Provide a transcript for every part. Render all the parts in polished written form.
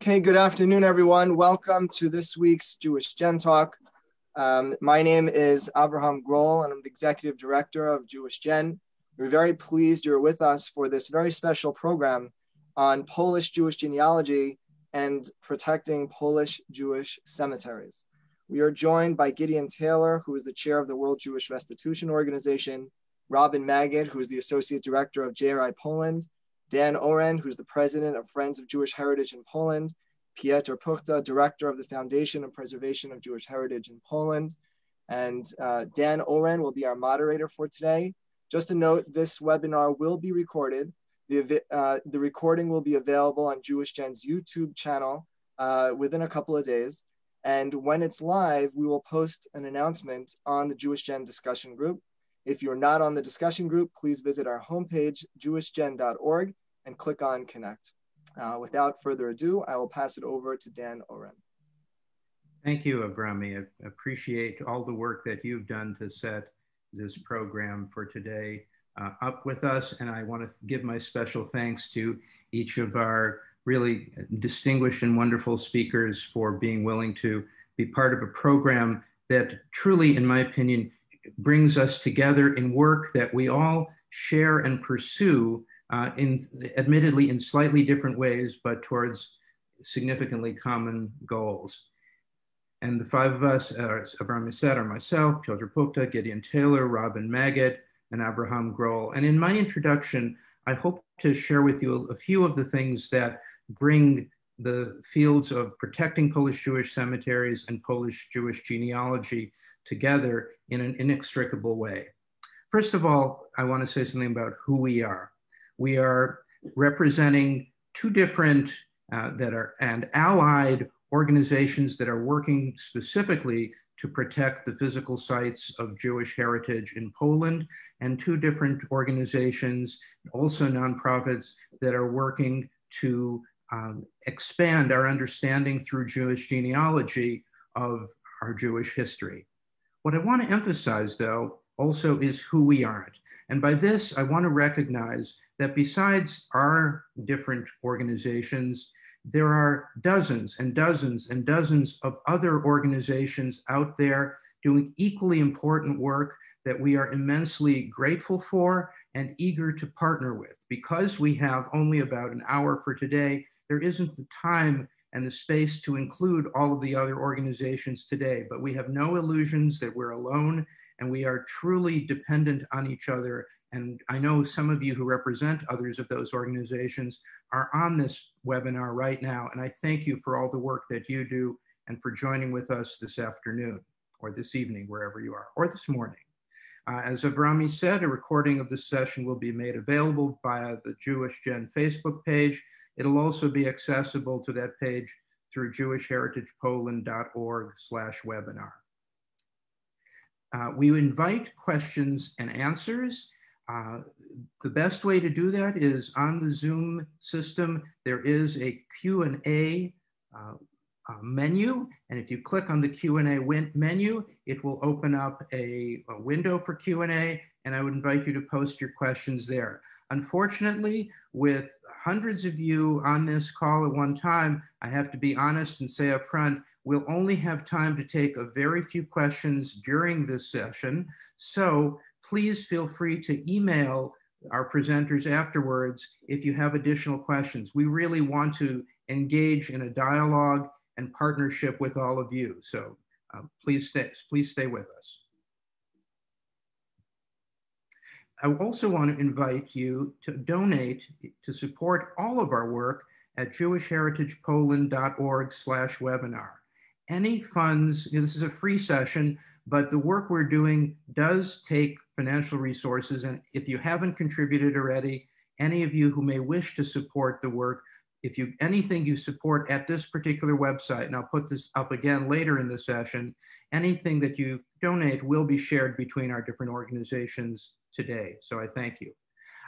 Okay, good afternoon, everyone. Welcome to this week's Jewish Gen Talk. My name is Avraham Grohl, and I'm the Executive Director of Jewish Gen. We're very pleased you're with us for this very special program on Polish Jewish genealogy and protecting Polish Jewish cemeteries. We are joined by Gideon Taylor, who is the chair of the World Jewish Restitution Organization, Robin Magid, who is the Associate Director of JRI-Poland, Dan Oren, who's the president of Friends of Jewish Heritage in Poland, Piotr Puchta, director of the Foundation of Preservation of Jewish Heritage in Poland, and Dan Oren will be our moderator for today. Just a note, this webinar will be recorded. The recording will be available on Jewish Gen's YouTube channel within a couple of days. And when it's live, we will post an announcement on the Jewish Gen discussion group. If you're not on the discussion group, please visit our homepage, JewishGen.org, and click on Connect. Without further ado, I will pass it over to Dan Oren. Thank you, Avrami. I appreciate all the work that you've done to set this program for today up with us. And I want to give my special thanks to each of our really distinguished and wonderful speakers for being willing to be part of a program that truly, in my opinion, brings us together in work that we all share and pursue admittedly in slightly different ways, but towards significantly common goals. And the five of us, as Avrami said, are myself, Piotr Puchta, Gideon Taylor, Robin Magid, and Avraham Grohl. And in my introduction, I hope to share with you a few of the things that bring the fields of protecting Polish Jewish cemeteries and Polish Jewish genealogy together in an inextricable way. First of all, I want to say something about who we are. We are representing two different and allied organizations that are working specifically to protect the physical sites of Jewish heritage in Poland, and two different organizations, also nonprofits, that are working to expand our understanding through Jewish genealogy of our Jewish history. What I want to emphasize, though, also is who we aren't. And by this, I want to recognize that besides our different organizations, there are dozens and dozens and dozens of other organizations out there doing equally important work that we are immensely grateful for and eager to partner with. Because we have only about an hour for today, there isn't the time and the space to include all of the other organizations today, but we have no illusions that we're alone, and we are truly dependent on each other. And I know some of you who represent others of those organizations are on this webinar right now, and I thank you for all the work that you do and for joining with us this afternoon, or this evening, wherever you are, or this morning. As Avrami said, a recording of this session will be made available via the Jewish Gen Facebook page. It'll also be accessible to that page through jewishheritagepoland.org/webinar. We invite questions and answers. The best way to do that is on the Zoom system. There is a Q&A menu, and if you click on the Q&A menu, it will open up a window for Q&A, and I would invite you to post your questions there. Unfortunately, with hundreds of you on this call at one time, I have to be honest and say up front, we'll only have time to take a very few questions during this session. So please feel free to email our presenters afterwards if you have additional questions. We really want to engage in a dialogue and partnership with all of you. So please stay with us. I also want to invite you to donate to support all of our work at jewishheritagepoland.org/webinar. Any funds, this is a free session, but the work we're doing does take financial resources. And if you haven't contributed already, any of you who may wish to support the work, anything you support at this particular website, and I'll put this up again later in the session, anything that you donate will be shared between our different organizations today. So I thank you.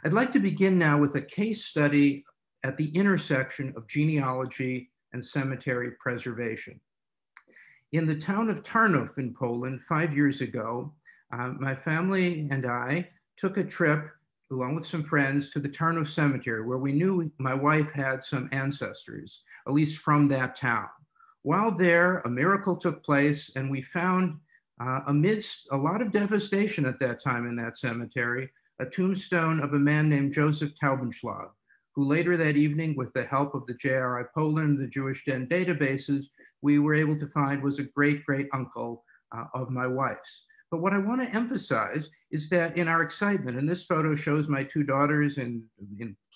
I'd like to begin now with a case study at the intersection of genealogy and cemetery preservation. In the town of Tarnów in Poland 5 years ago, my family and I took a trip along with some friends, to the Tarnow Cemetery, where we knew my wife had some ancestors, at least from that town. While there, a miracle took place, and we found, amidst a lot of devastation at that time in that cemetery, a tombstone of a man named Joseph Taubenschlag, who later that evening, with the help of the JRI-Poland, the JewishGen databases, we were able to find was a great uncle of my wife's. But what I want to emphasize is that in our excitement, and this photo shows my two daughters in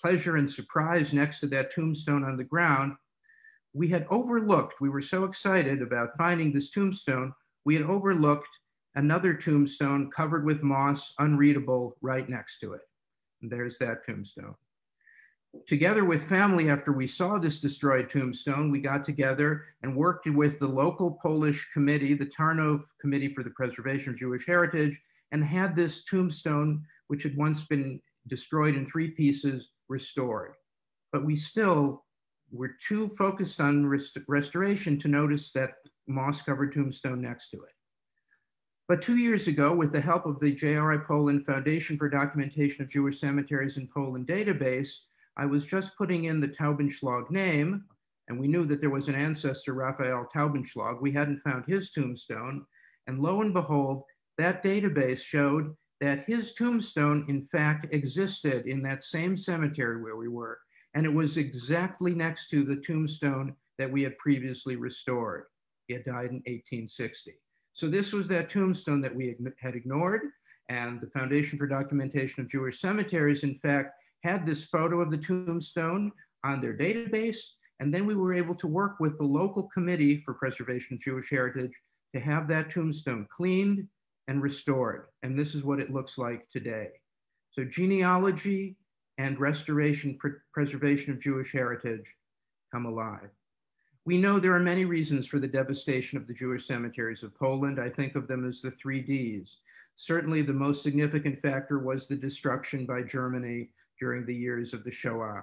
pleasure and surprise next to that tombstone on the ground, we had overlooked, we were so excited about finding this tombstone, we had overlooked another tombstone covered with moss, unreadable, right next to it. And there's that tombstone. Together with family, after we saw this destroyed tombstone, we got together and worked with the local Polish committee, the Tarnow Committee for the Preservation of Jewish Heritage, and had this tombstone, which had once been destroyed in 3 pieces, restored. But we still were too focused on restoration to notice that moss-covered tombstone next to it. But 2 years ago, with the help of the JRI-Poland Foundation for Documentation of Jewish Cemeteries in Poland database, I was just putting in the Taubenschlag name, and we knew that there was an ancestor, Raphael Taubenschlag. We hadn't found his tombstone, and lo and behold, that database showed that his tombstone, in fact, existed in that same cemetery where we were, and it was exactly next to the tombstone that we had previously restored. He had died in 1860. So this was that tombstone that we had ignored, and the Foundation for Documentation of Jewish Cemeteries, in fact, had this photo of the tombstone on their database, and then we were able to work with the local committee for preservation of Jewish heritage to have that tombstone cleaned and restored. And this is what it looks like today. So genealogy and restoration, preservation of Jewish heritage come alive. We know there are many reasons for the devastation of the Jewish cemeteries of Poland. I think of them as the 3 Ds. Certainly the most significant factor was the destruction by Germany during the years of the Shoah.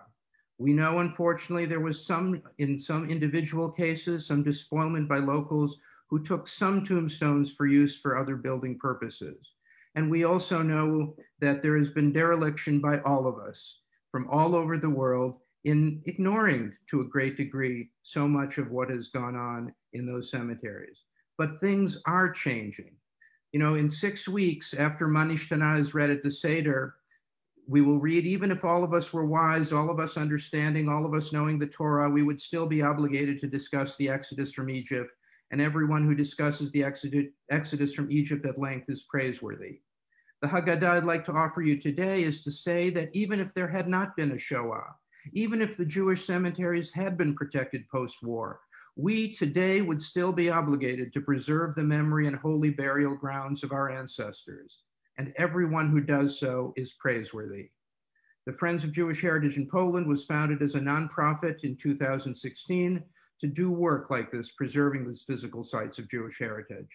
We know, unfortunately, there was in some individual cases, some despoilment by locals who took some tombstones for use for other building purposes. And we also know that there has been dereliction by all of us from all over the world in ignoring, to a great degree, so much of what has gone on in those cemeteries. But things are changing. You know, in 6 weeks after Manishtana is read at the Seder, we will read, even if all of us were wise, all of us understanding, all of us knowing the Torah, we would still be obligated to discuss the Exodus from Egypt, and everyone who discusses the Exodus from Egypt at length is praiseworthy. The Haggadah I'd like to offer you today is to say that even if there had not been a Shoah, even if the Jewish cemeteries had been protected post-war, we today would still be obligated to preserve the memory and holy burial grounds of our ancestors. And everyone who does so is praiseworthy. The Friends of Jewish Heritage in Poland was founded as a nonprofit in 2016 to do work like this, preserving these physical sites of Jewish heritage.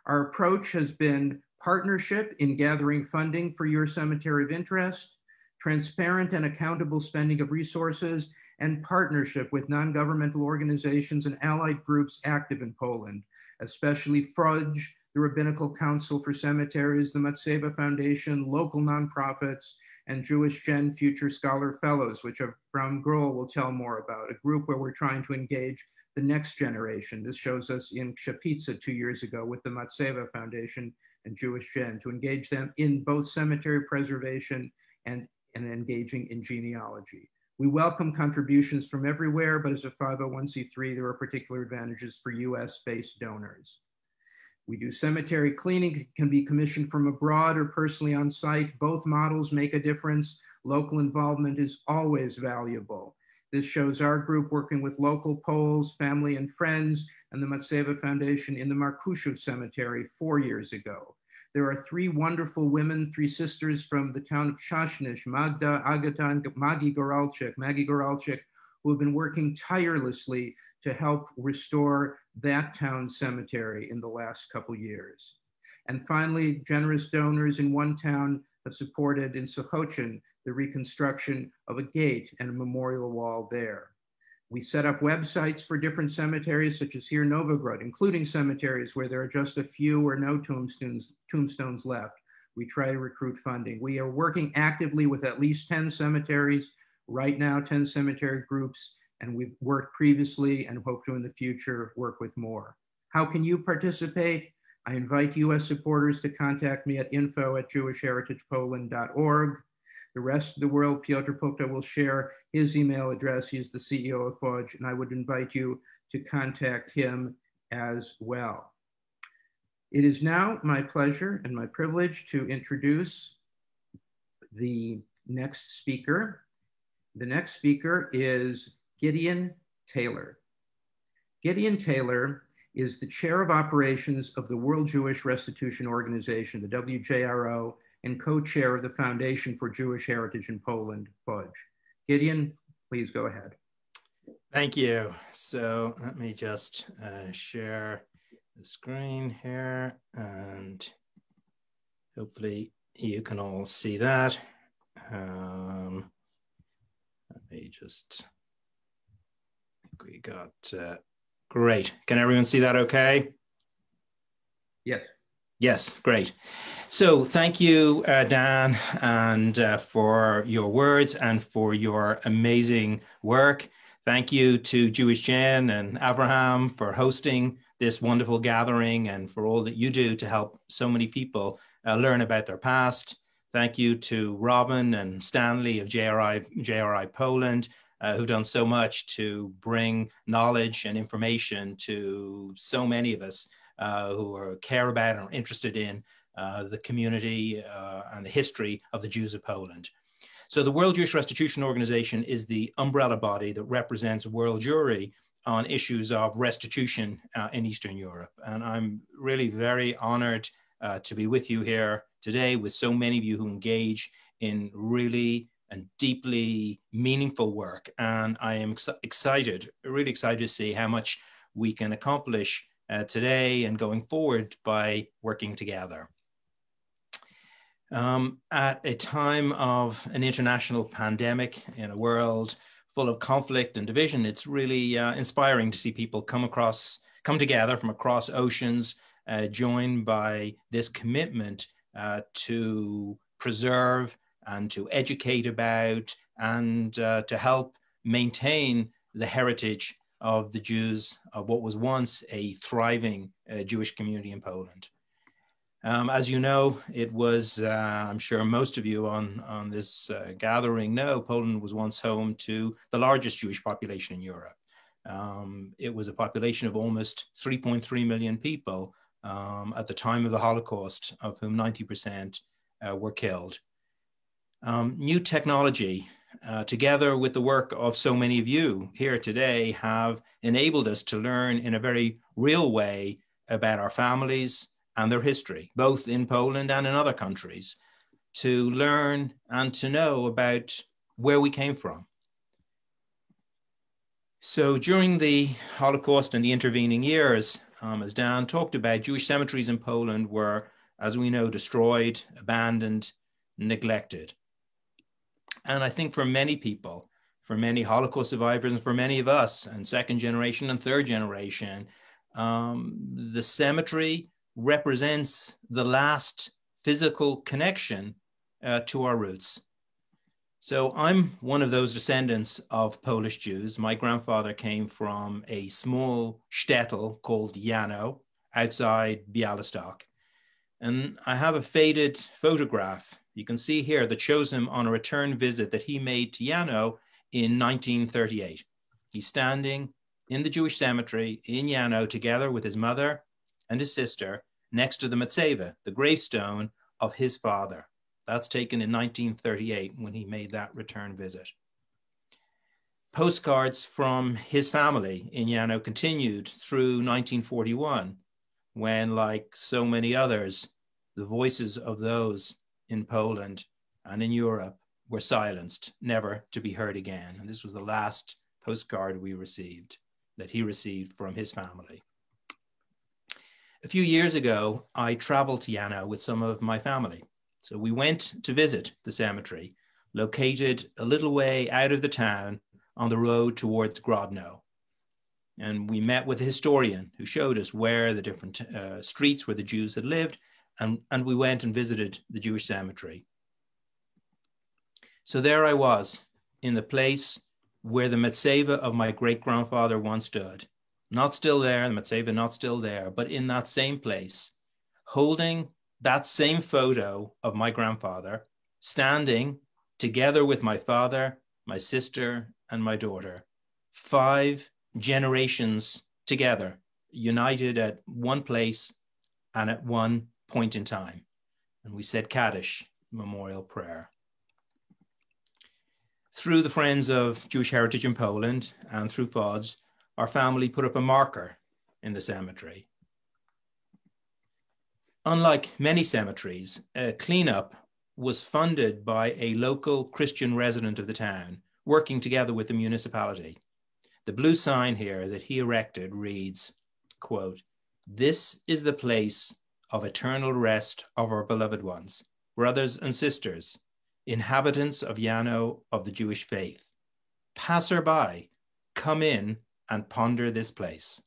Our approach has been partnership in gathering funding for your cemetery of interest, transparent and accountable spending of resources, and partnership with non-governmental organizations and allied groups active in Poland, especially FRUDGE, the Rabbinical Council for Cemeteries, the Matseva Foundation, local nonprofits, and JewishGen Future Scholar Fellows, which Avram Grohl will tell more about, a group where we're trying to engage the next generation. This shows us in Kshapitza 2 years ago with the Matseva Foundation and JewishGen, to engage them in both cemetery preservation and engaging in genealogy. We welcome contributions from everywhere, but as a 501c3, there are particular advantages for US-based donors. We do cemetery cleaning, can be commissioned from abroad or personally on site. Both models make a difference. Local involvement is always valuable. This shows our group working with local Poles, family and friends, and the Matseva Foundation in the Markushew Cemetery 4 years ago. There are 3 wonderful women, 3 sisters from the town of Shashnish, Magda, Agata, and Maggie Goralczyk, who have been working tirelessly to help restore that town's cemetery in the last couple years. And finally, generous donors in one town have supported in Sochocin the reconstruction of a gate and a memorial wall there. We set up websites for different cemeteries, such as here Novograd, including cemeteries where there are just a few or no tombstones left. We try to recruit funding. We are working actively with at least 10 cemeteries, right now 10 cemetery groups, and we've worked previously and hope to in the future work with more. How can you participate? I invite US supporters to contact me at info@JewishHeritagePoland.org. The rest of the world, Piotr Pukta will share his email address. He's the CEO of FOJ, and I would invite you to contact him as well. It is now my pleasure and my privilege to introduce the next speaker. The next speaker is Gideon Taylor. Gideon Taylor is the chair of operations of the World Jewish Restitution Organization, the WJRO, and co-chair of the Foundation for Jewish Heritage in Poland, FOJ. Gideon, please go ahead. Thank you. So let me just share the screen here, and hopefully you can all see that. Let me just, I think we got, great. Can everyone see that okay? Yes. Yes, great. So thank you, Dan, and for your words and for your amazing work. Thank you to JewishGen and Avraham for hosting this wonderful gathering and for all that you do to help so many people learn about their past. Thank you to Robin and Stanley of JRI-Poland, who've done so much to bring knowledge and information to so many of us who care about and are interested in the community and the history of the Jews of Poland. So the World Jewish Restitution Organization is the umbrella body that represents world Jewry on issues of restitution in Eastern Europe. And I'm really very honored to be with you here today with so many of you who engage in really and deeply meaningful work. And I am excited, really excited to see how much we can accomplish today and going forward by working together. At a time of an international pandemic in a world full of conflict and division, it's really inspiring to see people come together from across oceans, joined by this commitment to preserve and to educate about and to help maintain the heritage of the Jews of what was once a thriving Jewish community in Poland. As you know, it was, I'm sure most of you on this gathering know, Poland was once home to the largest Jewish population in Europe. It was a population of almost 3.3 million people at the time of the Holocaust, of whom 90% were killed. New technology, together with the work of so many of you here today, have enabled us to learn in a very real way about our families and their history, both in Poland and in other countries, to learn and to know about where we came from. So during the Holocaust and the intervening years, as Dan talked about, Jewish cemeteries in Poland were, as we know, destroyed, abandoned, neglected. And I think for many people, for many Holocaust survivors and for many of us, and second generation and third generation, the cemetery represents the last physical connection to our roots. So I'm one of those descendants of Polish Jews. My grandfather came from a small shtetl called Jano outside Białystok. And I have a faded photograph you can see here that shows him on a return visit that he made to Jano in 1938. He's standing in the Jewish cemetery in Jano together with his mother and his sister next to the Matseva, the gravestone of his father. That's taken in 1938 when he made that return visit. Postcards from his family in Jano continued through 1941, when, like so many others, the voices of those in Poland and in Europe were silenced, never to be heard again. And this was the last postcard we received, that he received from his family. A few years ago, I traveled to Jano with some of my family. So we went to visit the cemetery, located a little way out of the town on the road towards Grodno. And we met with a historian who showed us where the different streets where the Jews had lived and we went and visited the Jewish cemetery. So there I was in the place where the Metseva of my great-grandfather once stood. Not still there, the Metseva not still there, but in that same place, holding that same photo of my grandfather, standing together with my father, my sister, and my daughter, 5 generations together, united at one place and at one point in time. And we said Kaddish, memorial prayer. Through the Friends of Jewish Heritage in Poland and through FODS, our family put up a marker in the cemetery. Unlike many cemeteries, a cleanup was funded by a local Christian resident of the town, working together with the municipality. The blue sign here that he erected reads, quote, "This is the place of eternal rest of our beloved ones, brothers and sisters, inhabitants of Yano of the Jewish faith. Passerby, come in and ponder this place."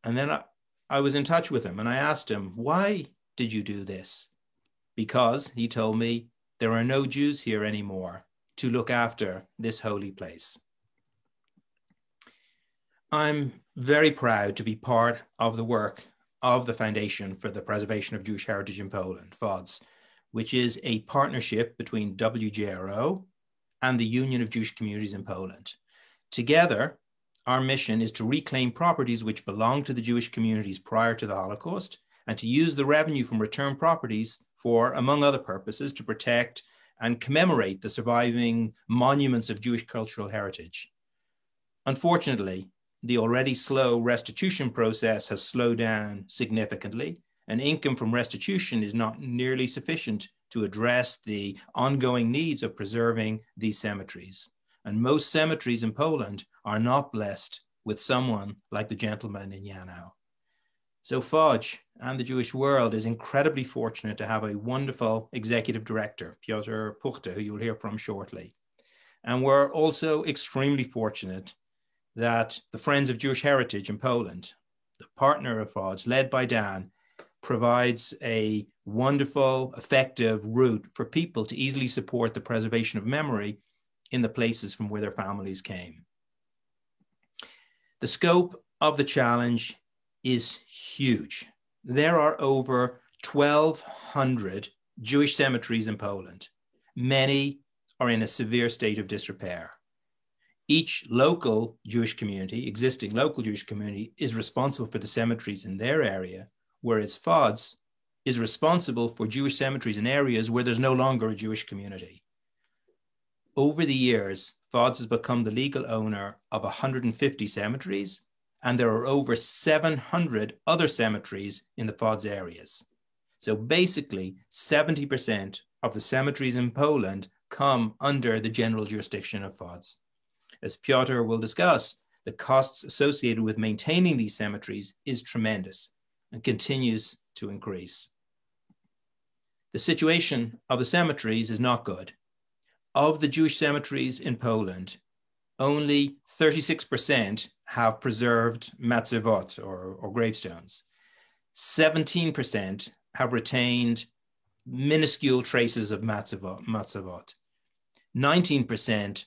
And then I was in touch with him and I asked him, why did you do this? Because, he told me, there are no Jews here anymore to look after this holy place. I'm very proud to be part of the work of the Foundation for the Preservation of Jewish Heritage in Poland, FODS, which is a partnership between WJRO and the Union of Jewish Communities in Poland. Together, our mission is to reclaim properties which belong to the Jewish communities prior to the Holocaust and to use the revenue from returned properties for, among other purposes, to protect and commemorate the surviving monuments of Jewish cultural heritage. Unfortunately, the already slow restitution process has slowed down significantly, and income from restitution is not nearly sufficient to address the ongoing needs of preserving these cemeteries. And most cemeteries in Poland are not blessed with someone like the gentleman in Yano. So FODS and the Jewish world is incredibly fortunate to have a wonderful executive director, Piotr Puchte, who you'll hear from shortly. And we're also extremely fortunate that the Friends of Jewish Heritage in Poland, the partner of FODS, led by Dan, provides a wonderful, effective route for people to easily support the preservation of memory in the places from where their families came. The scope of the challenge is huge. There are over 1,200 Jewish cemeteries in Poland. Many are in a severe state of disrepair. Each local Jewish community, existing local Jewish community, is responsible for the cemeteries in their area, whereas FODS is responsible for Jewish cemeteries in areas where there's no longer a Jewish community. Over the years, FODS has become the legal owner of 150 cemeteries, and there are over 700 other cemeteries in the FODS areas. So basically, 70% of the cemeteries in Poland come under the general jurisdiction of FODS. As Piotr will discuss, the costs associated with maintaining these cemeteries is tremendous and continues to increase. The situation of the cemeteries is not good. Of the Jewish cemeteries in Poland, only 36% have preserved matzevot or gravestones. 17% have retained minuscule traces of matzevot. 19%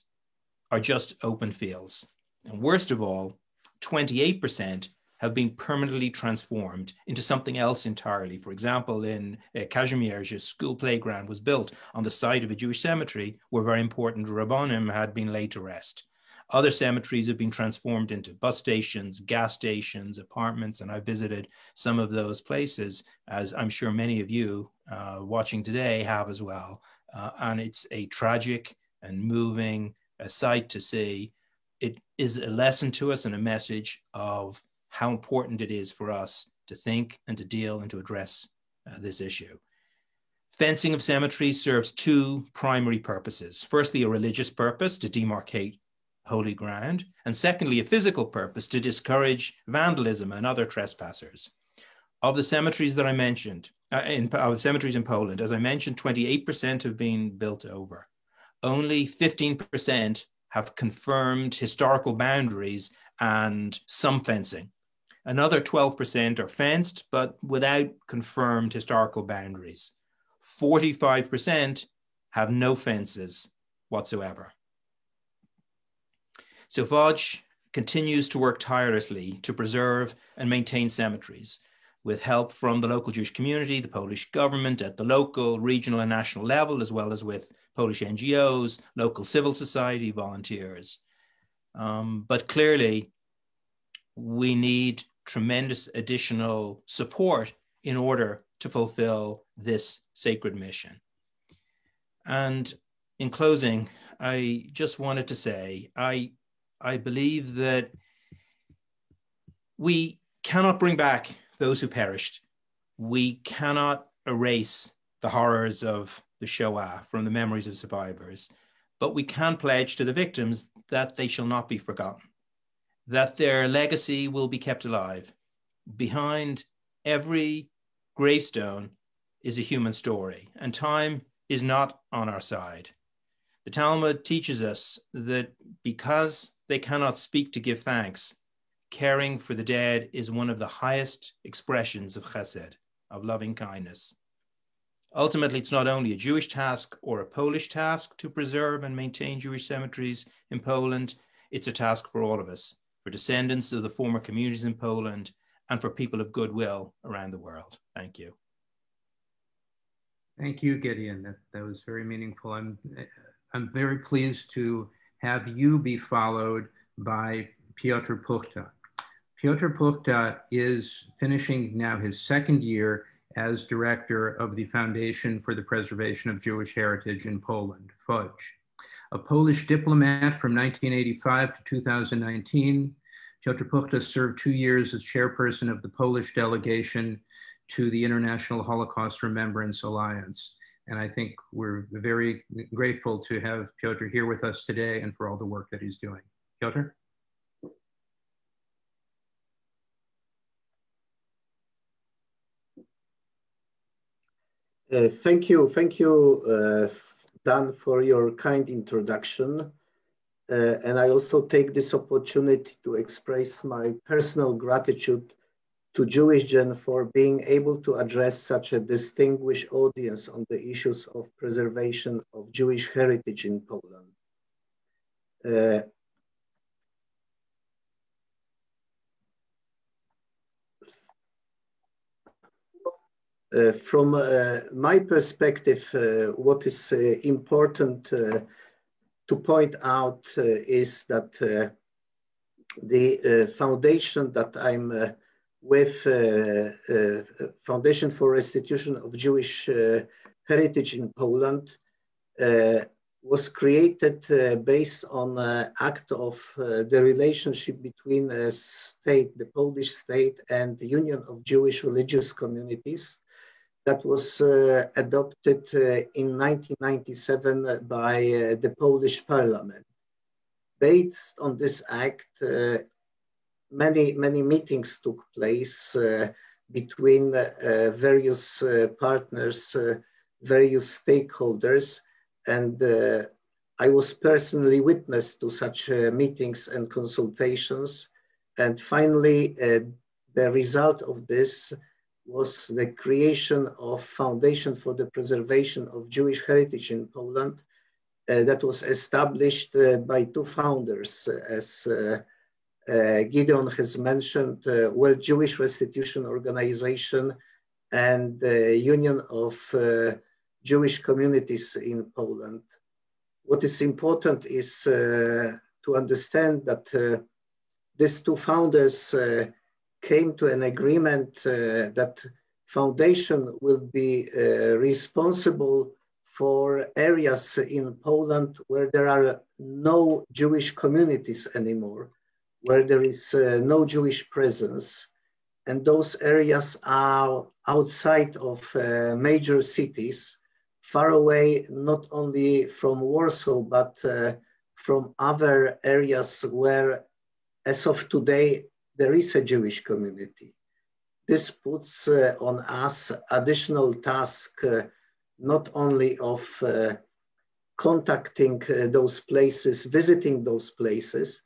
are just open fields. And worst of all, 28% have been permanently transformed into something else entirely. For example, in Kazimierz, a school playground was built on the site of a Jewish cemetery where very important rabbonim had been laid to rest. Other cemeteries have been transformed into bus stations, gas stations, apartments, and I visited some of those places, as I'm sure many of you watching today have as well. And it's a tragic and moving sight to see. It is a lesson to us and a message of how important it is for us to think and to deal and to address this issue. Fencing of cemeteries serves 2 primary purposes. Firstly, a religious purpose to demarcate holy ground, and secondly, a physical purpose to discourage vandalism and other trespassers. Of the cemeteries that I mentioned, of cemeteries in Poland, as I mentioned, 28% have been built over. Only 15% have confirmed historical boundaries and some fencing. Another 12% are fenced, but without confirmed historical boundaries. 45% have no fences whatsoever. So Fodge continues to work tirelessly to preserve and maintain cemeteries, with help from the local Jewish community, the Polish government at the local, regional, and national level, as well as with Polish NGOs, local civil society, volunteers. But clearly, we need tremendous additional support in order to fulfill this sacred mission. And in closing, I just wanted to say, I believe that we cannot bring back those who perished. We cannot erase the horrors of the Shoah from the memories of survivors, but we can pledge to the victims that they shall not be forgotten, that their legacy will be kept alive. Behind every gravestone is a human story, and time is not on our side. The Talmud teaches us that because they cannot speak to give thanks, caring for the dead is one of the highest expressions of chesed, of loving kindness. Ultimately, it's not only a Jewish task or a Polish task to preserve and maintain Jewish cemeteries in Poland, it's a task for all of us, for descendants of the former communities in Poland, and for people of goodwill around the world. Thank you. Thank you, Gideon. That was very meaningful. I'm very pleased to have you be followed by Piotr Puchta. Piotr Puchta is finishing now his second year as director of the Foundation for the Preservation of Jewish Heritage in Poland, Fodge. A Polish diplomat from 1985 to 2019, Piotr Puchta served 2 years as chairperson of the Polish delegation to the International Holocaust Remembrance Alliance. And I think we're very grateful to have Piotr here with us today and for all the work that he's doing. Piotr? Thank you, Dan, for your kind introduction. And I also take this opportunity to express my personal gratitude to JewishGen for being able to address such a distinguished audience on the issues of preservation of Jewish heritage in Poland. From my perspective, what is important to point out is that the foundation that I'm with, Foundation for Restitution of Jewish Heritage in Poland, was created based on an act of the relationship between a state, the Polish state, and the Union of Jewish Religious Communities that was adopted in 1997 by the Polish Parliament. Based on this act, many meetings took place between various partners, various stakeholders, and I was personally witness to such meetings and consultations. And finally, the result of this was the creation of Foundation for the Preservation of Jewish Heritage in Poland that was established by two founders, as Gideon has mentioned, World Jewish Restitution Organization and the Union of Jewish Communities in Poland. What is important is to understand that these two founders came to an agreement that foundation will be responsible for areas in Poland where there are no Jewish communities anymore, where there is no Jewish presence. And those areas are outside of major cities, far away not only from Warsaw, but from other areas where, as of today, there is a Jewish community. This puts on us additional task, not only of contacting those places, visiting those places,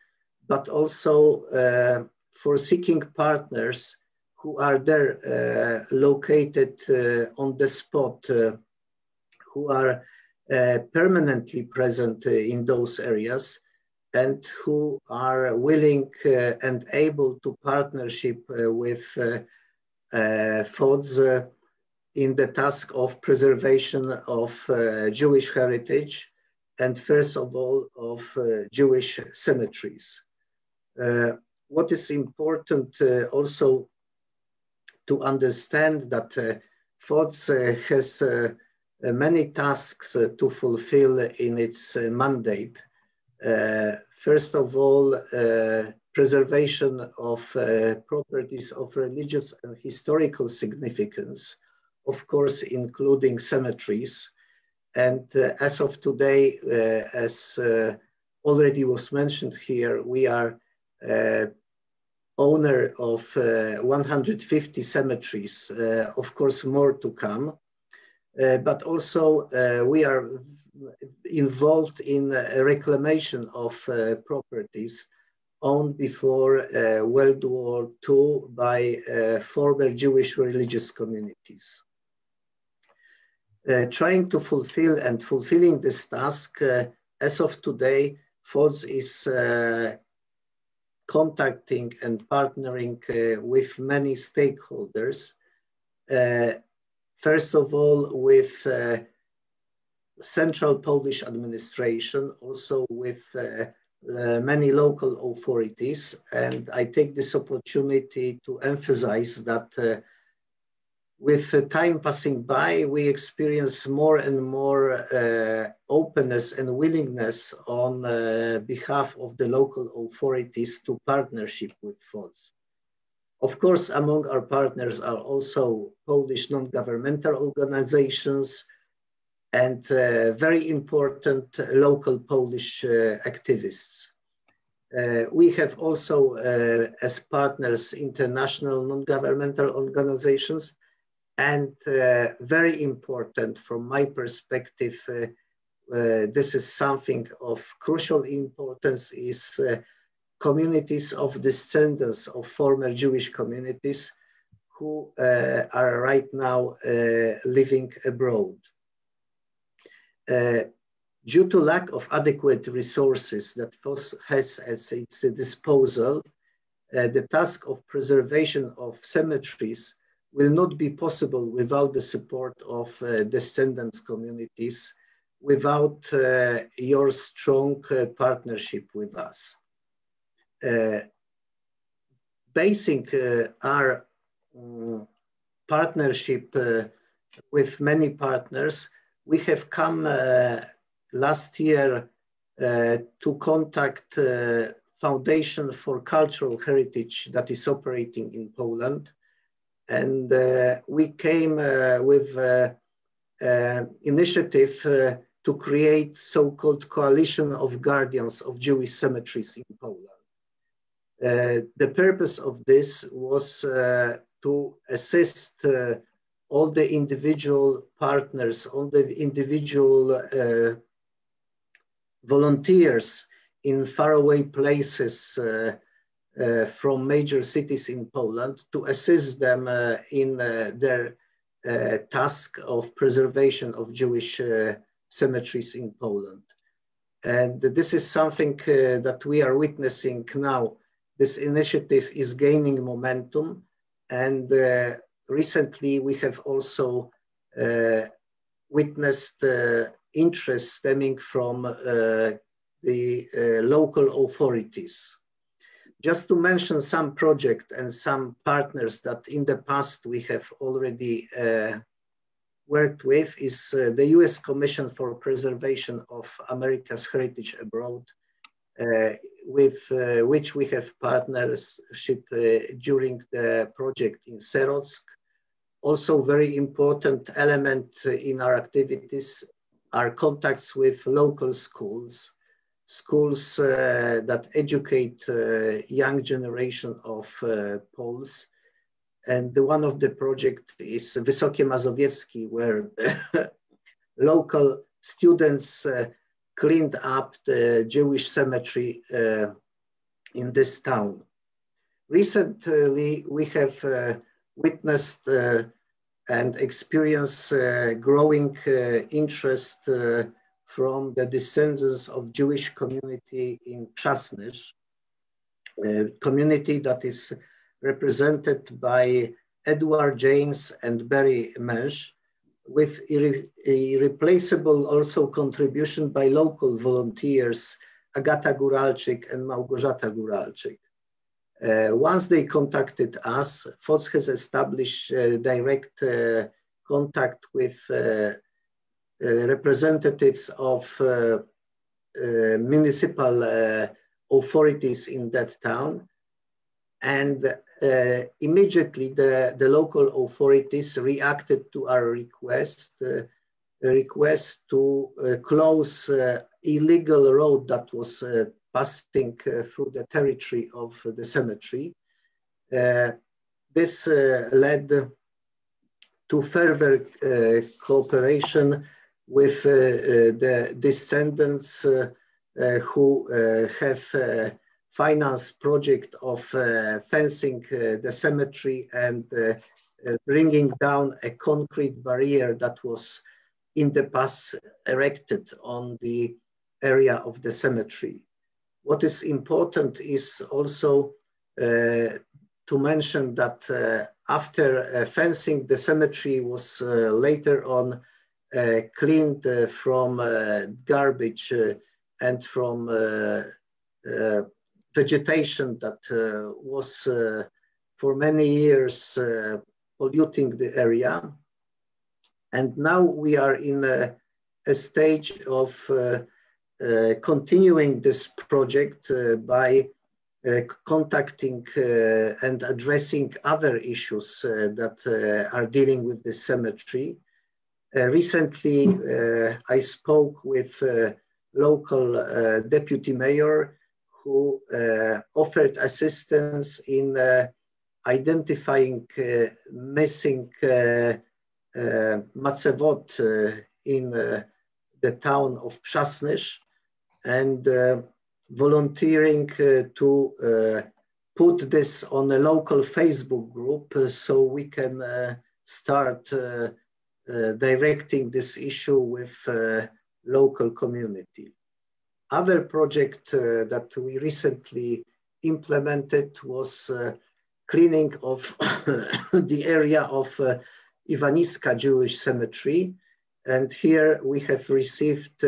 but also for seeking partners who are there located on the spot, who are permanently present in those areas, and who are willing and able to partnership with FODS in the task of preservation of Jewish heritage, and first of all of Jewish cemeteries. What is important also to understand that FODS has many tasks to fulfill in its mandate. First of all, preservation of properties of religious and historical significance, of course, including cemeteries. And as of today, as already was mentioned here, we are owner of 150 cemeteries, of course, more to come. But also we are involved in reclamation of properties owned before World War II by former Jewish religious communities. Trying to fulfilling this task, as of today, FODS is contacting and partnering with many stakeholders. First of all, with central Polish administration, also with many local authorities. And I take this opportunity to emphasize that with time passing by, we experience more and more openness and willingness on behalf of the local authorities to partnership with FODS. Of course, among our partners are also Polish non-governmental organizations and very important local Polish activists. We have also as partners international non-governmental organizations, and very important from my perspective, this is something of crucial importance, is communities of descendants of former Jewish communities who are right now living abroad. Due to lack of adequate resources that FODS has at its disposal, the task of preservation of cemeteries will not be possible without the support of descendants communities, without your strong partnership with us. Basing our partnership with many partners, we have come last year to contact Foundation for Cultural Heritage that is operating in Poland. And we came with initiative to create so-called Coalition of Guardians of Jewish Cemeteries in Poland. The purpose of this was to assist all the individual partners, all the individual volunteers in faraway places from major cities in Poland, to assist them in their task of preservation of Jewish cemeteries in Poland. And this is something that we are witnessing now. This initiative is gaining momentum, and recently we have also witnessed interest stemming from the local authorities. Just to mention some projects and some partners that in the past we have already worked with is the US Commission for Preservation of America's Heritage Abroad, with which we have partnership during the project in Serotsk. Also very important element in our activities are contacts with local schools, schools that educate young generation of Poles. And one of the projects is Wysokie Mazowiecki, where local students cleaned up the Jewish cemetery in this town. Recently, we have witnessed and experienced growing interest from the descendants of Jewish community in Przasnysz, a community that is represented by Edward James and Barry Mensch, with irreplaceable also contribution by local volunteers, Agata Guralczyk and Małgorzata Guralczyk. Once they contacted us, FOC has established direct contact with representatives of municipal authorities in that town. And immediately the local authorities reacted to our request, to close illegal road that was passing through the territory of the cemetery. This led to further cooperation with the descendants who have financed project of fencing the cemetery and bringing down a concrete barrier that was in the past erected on the area of the cemetery. What is important is also to mention that after fencing, the cemetery was later on cleaned from garbage and from vegetation that was for many years polluting the area. And now we are in a stage of continuing this project by contacting and addressing other issues that are dealing with the cemetery. Recently, I spoke with local deputy mayor who offered assistance in identifying missing matzevot in the town of Przasnysz, and volunteering to put this on a local Facebook group so we can start directing this issue with local community. Other project that we recently implemented was cleaning of the area of Ivaniska Jewish Cemetery. And here we have received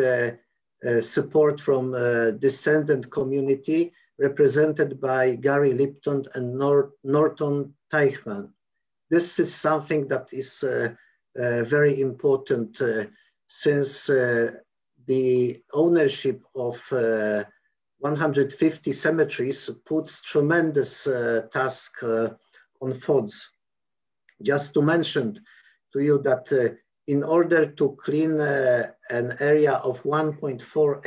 support from descendant community represented by Gary Lipton and Norton Teichman. This is something that is very important since the ownership of 150 cemeteries puts tremendous task on FODs. Just to mention to you that in order to clean an area of 1.4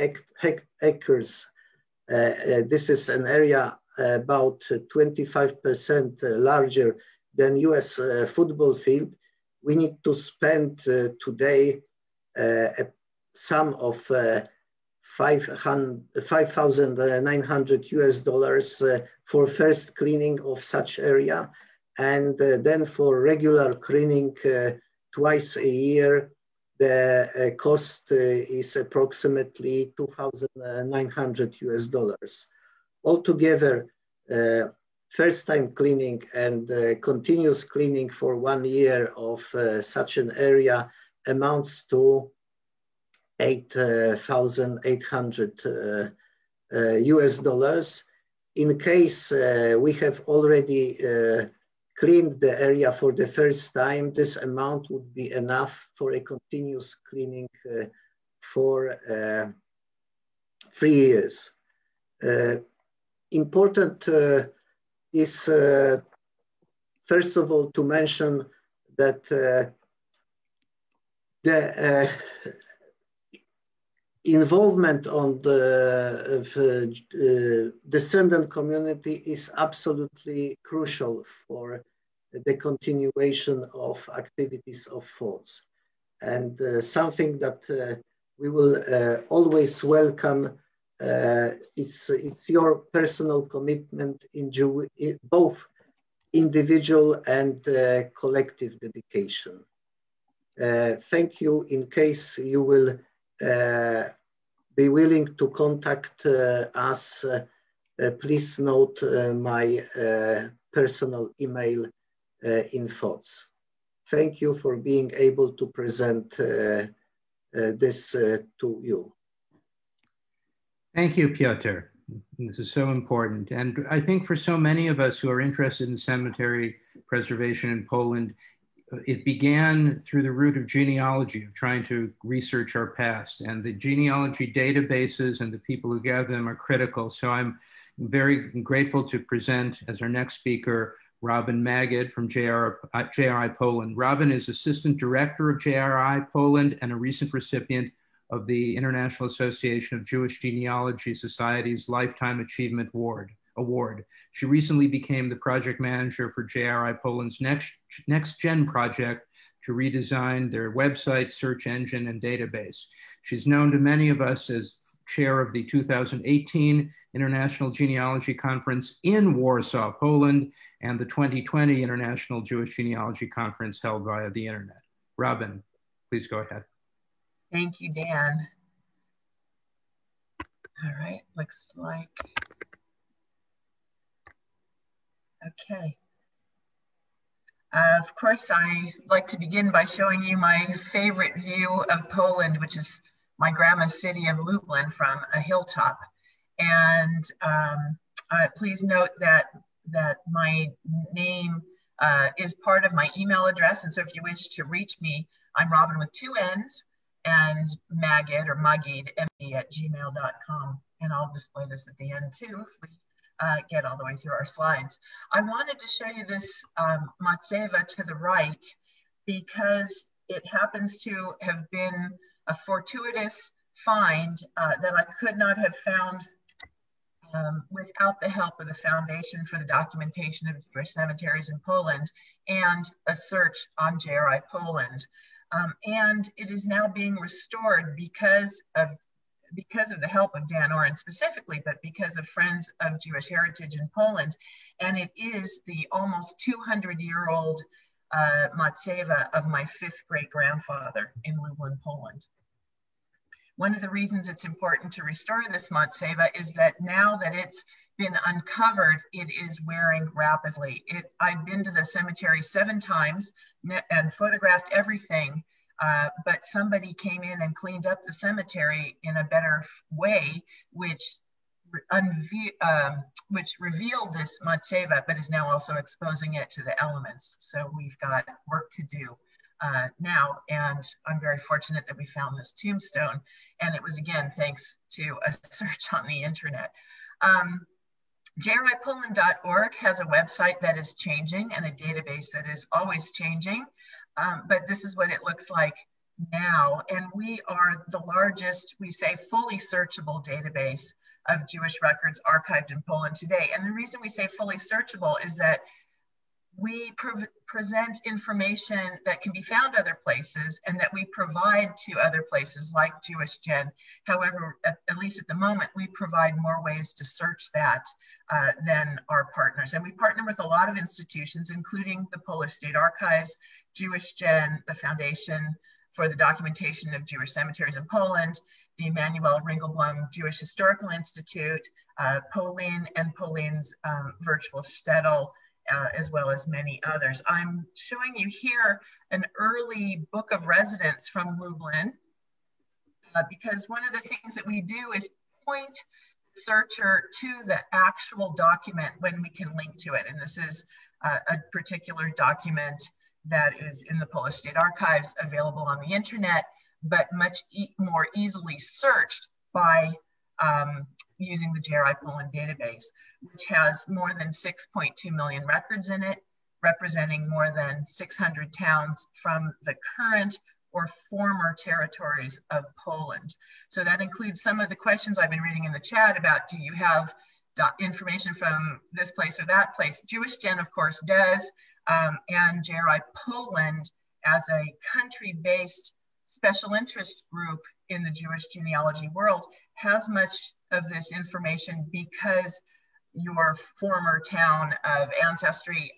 acres, this is an area about 25% larger than US football field, we need to spend today a sum of $5,900 US for first cleaning of such area, and then for regular cleaning twice a year, the cost is approximately $2,900 US. Altogether, first time cleaning and continuous cleaning for 1 year of such an area amounts to $8,800 US. In case we have already cleaned the area for the first time, this amount would be enough for a continuous cleaning for 3 years. Important is first of all to mention that the involvement on the descendant community is absolutely crucial for the continuation of activities of FODs, and something that we will always welcome it's your personal commitment in both individual and collective dedication. Thank you. In case you will be willing to contact us, please note my personal email in thoughts. Thank you for being able to present this to you. Thank you, Piotr. This is so important. And I think for so many of us who are interested in cemetery preservation in Poland, it began through the route of genealogy, of trying to research our past. And the genealogy databases and the people who gather them are critical. So I'm very grateful to present as our next speaker, Robin Magid from JRI-Poland. Robin is Assistant Director of JRI-Poland and a recent recipient of the International Association of Jewish Genealogy Society's Lifetime Achievement Award. She recently became the project manager for JRI-Poland's Next Gen project to redesign their website, search engine, and database. She's known to many of us as chair of the 2018 International Genealogy Conference in Warsaw, Poland, and the 2020 International Jewish Genealogy Conference held via the internet. Robin, please go ahead. Thank you, Dan. All right, looks like, okay. Of course, I'd like to begin by showing you my favorite view of Poland, which is my grandma's city of Lublin from a hilltop. And please note that my name is part of my email address. And so if you wish to reach me, I'm Robin with 2 N's. And Magid or Magid, me@gmail.com. And I'll display this at the end too if we get all the way through our slides. I wanted to show you this matseva to the right because it happens to have been a fortuitous find that I could not have found without the help of the Foundation for the Documentation of Jewish Cemeteries in Poland and a search on JRI-Poland. And it is now being restored because of the help of Dan Oren specifically, but because of Friends of Jewish Heritage in Poland. And it is the almost 200-year-old matseva of my 5th great-grandfather in Lublin, Poland. One of the reasons it's important to restore this matseva is that now that it's been uncovered, it is wearing rapidly. I've been to the cemetery 7 times and photographed everything, but somebody came in and cleaned up the cemetery in a better way, which revealed this matseva, but is now also exposing it to the elements. So we've got work to do now, and I'm very fortunate that we found this tombstone, and it was again thanks to a search on the internet. JRI-Poland.org has a website that is changing and a database that is always changing, but this is what it looks like now. And we are the largest, we say, fully searchable database of Jewish records archived in Poland today. And the reason we say fully searchable is that we present information that can be found other places and that we provide to other places like JewishGen. However, at least at the moment, we provide more ways to search that than our partners. And we partner with a lot of institutions, including the Polish State Archives, JewishGen, the Foundation for the Documentation of Jewish Cemeteries in Poland, the Emanuel Ringelblum Jewish Historical Institute, Polin and Polin's virtual shtetl, as well as many others. I'm showing you here an early book of residence from Lublin, because one of the things that we do is point the searcher to the actual document when we can link to it. And this is a particular document that is in the Polish State Archives, available on the internet, but much more easily searched by using the JRI-Poland database, which has more than 6.2 million records in it, representing more than 600 towns from the current or former territories of Poland. So that includes some of the questions I've been reading in the chat about, do you have information from this place or that place? JewishGen, of course, does, and JRI-Poland, as a country-based special interest group in the Jewish genealogy world, has much of this information because your former town of ancestry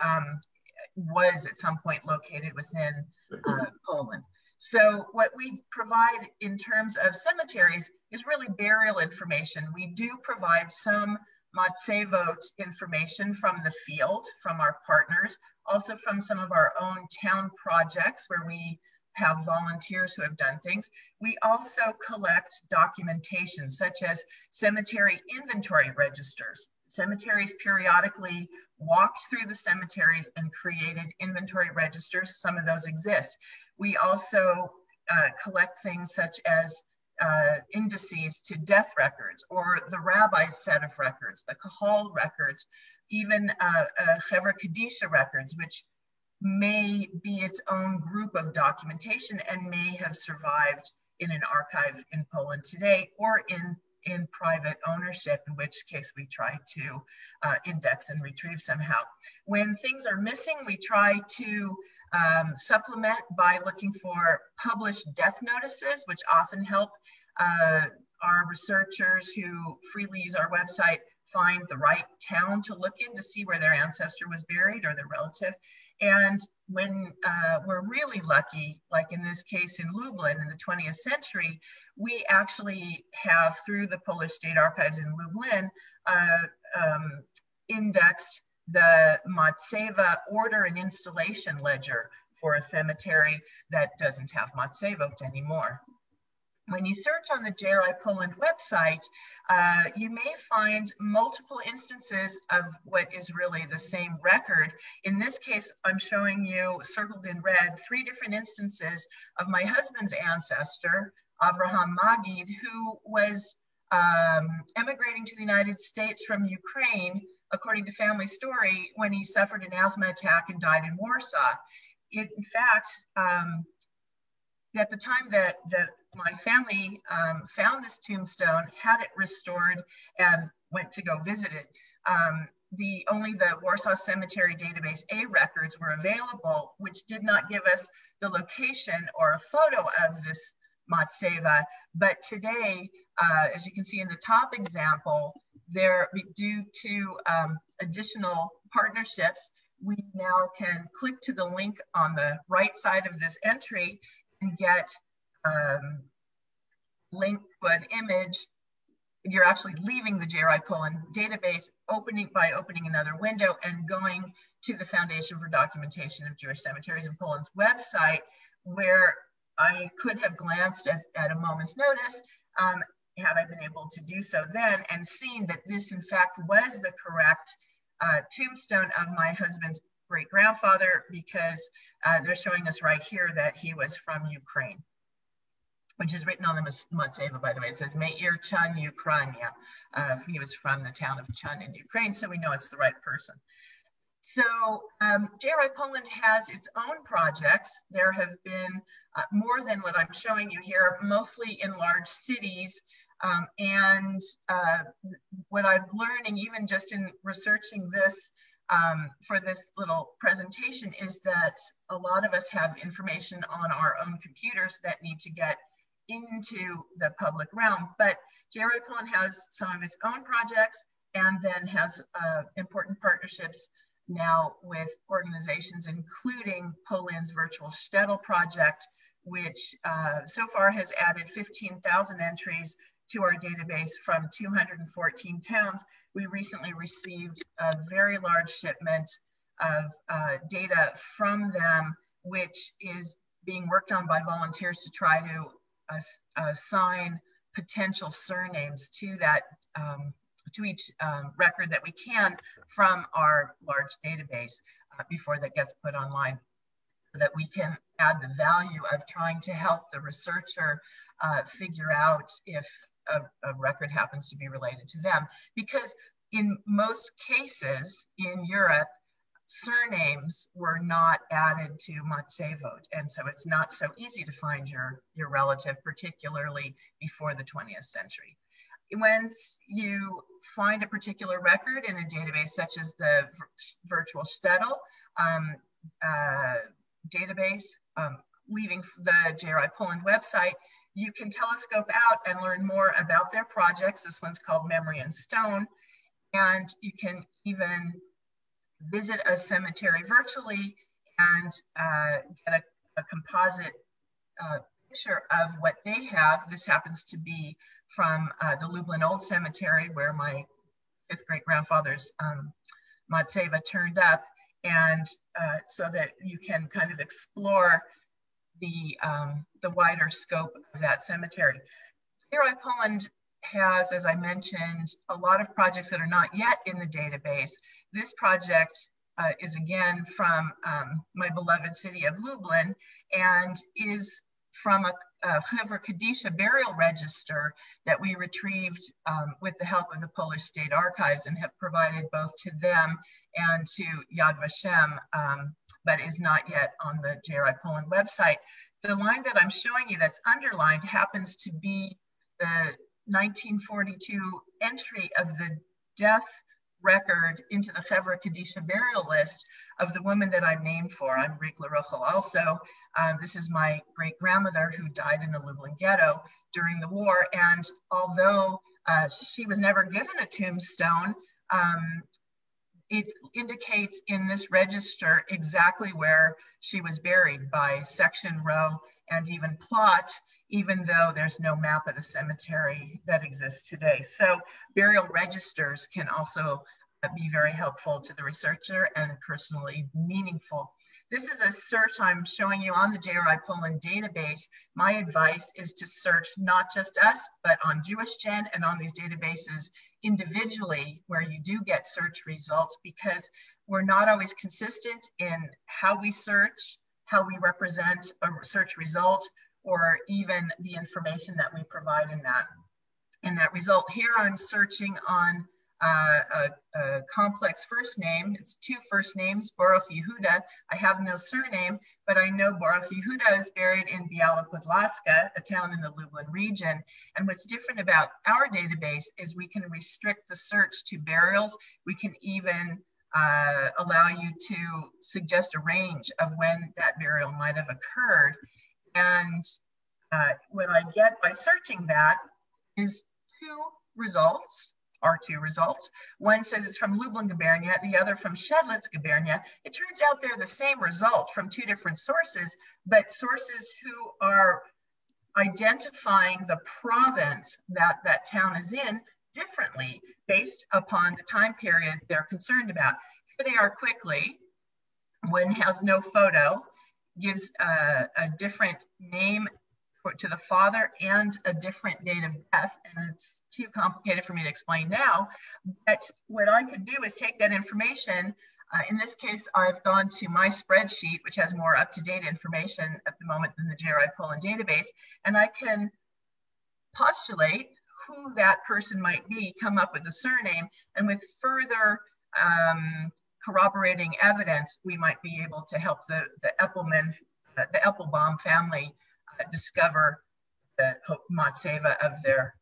was at some point located within Poland. So what we provide in terms of cemeteries is really burial information. We do provide some Matsevot information from the field, from our partners, also from some of our own town projects where we have volunteers who have done things. We also collect documentation such as cemetery inventory registers. Cemeteries periodically walked through the cemetery and created inventory registers. Some of those exist. We also collect things such as indices to death records or the rabbi's set of records, the Kahal records, even Chevra Kadisha records, which may be its own group of documentation and may have survived in an archive in Poland today or in private ownership, in which case we try to index and retrieve somehow. When things are missing, we try to supplement by looking for published death notices, which often help our researchers who freely use our website find the right town to look in to see where their ancestor was buried or their relative. And when we're really lucky, like in this case in Lublin in the 20th century, we actually have, through the Polish State Archives in Lublin, indexed the Matseva order and installation ledger for a cemetery that doesn't have Matsevot anymore. When you search on the JRI-Poland website, you may find multiple instances of what is really the same record. In this case, I'm showing you, circled in red, 3 different instances of my husband's ancestor, Avraham Magid, who was emigrating to the United States from Ukraine, according to family story, when he suffered an asthma attack and died in Warsaw. In fact, at the time that my family found this tombstone, had it restored, and went to go visit it, only the Warsaw Cemetery Database A records were available, which did not give us the location or a photo of this Matseva. But today, as you can see in the top example, due to additional partnerships, we now can click to the link on the right side of this entry and get link to an image. You're actually leaving the JRI-Poland database, by opening another window and going to the Foundation for Documentation of Jewish Cemeteries in Poland's website, where I could have glanced at a moment's notice, had I been able to do so then, and seen that this in fact was the correct tombstone of my husband's great-grandfather, because they're showing us right here that he was from Ukraine, which is written on the Matseva, by the way. It says Meir Chun, Ukraina. He was from the town of Chun in Ukraine, so we know it's the right person. So JRI-Poland has its own projects. There have been more than what I'm showing you here, mostly in large cities. What I'm learning, even just in researching this for this little presentation, is that a lot of us have information on our own computers that need to get into the public realm. But JRI-Poland has some of its own projects, and then has important partnerships now with organizations, including Poland's Virtual Shtetl project, which so far has added 15,000 entries to our database from 214 towns. We recently received a very large shipment of data from them, which is being worked on by volunteers to try to assign potential surnames to that, to each record that we can from our large database before that gets put online, so that we can add the value of trying to help the researcher figure out if a record happens to be related to them. Because in most cases in Europe, surnames were not added to Matsevot, and so it's not so easy to find your relative, particularly before the 20th century. Once you find a particular record in a database such as the Virtual Shtetl database, leaving the JRI-Poland website, You can telescope out and learn more about their projects. This one's called Memory in Stone. And you can even visit a cemetery virtually and get a composite picture of what they have. This happens to be from the Lublin Old Cemetery, where my fifth great grandfather's Matseva turned up, and so that you can kind of explore the wider scope of that cemetery. JRI-Poland has, as I mentioned, a lot of projects that are not yet in the database. This project is again from my beloved city of Lublin, and is from a Chevra Kadisha burial register that we retrieved with the help of the Polish State Archives, and have provided both to them and to Yad Vashem, but is not yet on the JRI-Poland website. The line that I'm showing you that's underlined happens to be the 1942 entry of the death record into the Chevra Kadisha burial list of the woman that I'm named for. I'm Rikla Rochel also. This is my great grandmother who died in the Lublin ghetto during the war. And although she was never given a tombstone, it indicates in this register exactly where she was buried by section, row, and even plot, even though there's no map of the cemetery that exists today. So burial registers can also be very helpful to the researcher and personally meaningful. This is a search I'm showing you on the JRI-Poland database. My advice is to search not just us, but on JewishGen and on these databases individually, where you do get search results, because we're not always consistent in how we search, how we represent a search result, or even the information that we provide in that result. Here I'm searching on a complex first name. It's two first names, Baruch Yehuda. I have no surname, but I know Baruch Yehuda is buried in Biala Podlaska, a town in the Lublin region. And what's different about our database is we can restrict the search to burials. We can even allow you to suggest a range of when that burial might have occurred. And what I get by searching that is two results. One says it's from Lublin Gubernia, the other from Shedlitz Gubernia. It turns out they're the same result from two different sources, but sources who are identifying the province that that town is in differently based upon the time period they're concerned about. Here they are quickly. One has no photo, gives a different name to the father and a different date of death, and it's too complicated for me to explain now. But what I could do is take that information. In this case, I've gone to my spreadsheet, which has more up-to-date information at the moment than the JRI-Poland database, and I can postulate who that person might be, come up with a surname, and with further corroborating evidence, we might be able to help the Eppelbaum family discover the Matseva of their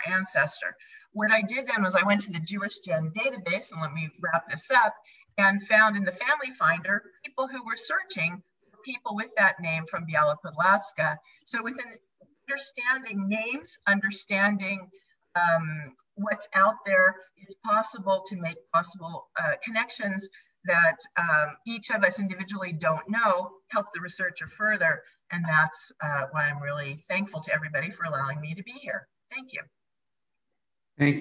ancestor. What I did then was I went to the JewishGen database, and let me wrap this up, and found in the family finder people who were searching for people with that name from Biala Podlaska. So within understanding names, understanding what's out there, it's possible to make possible connections that each of us individually don't know, help the researcher further. And that's why I'm really thankful to everybody for allowing me to be here. Thank you.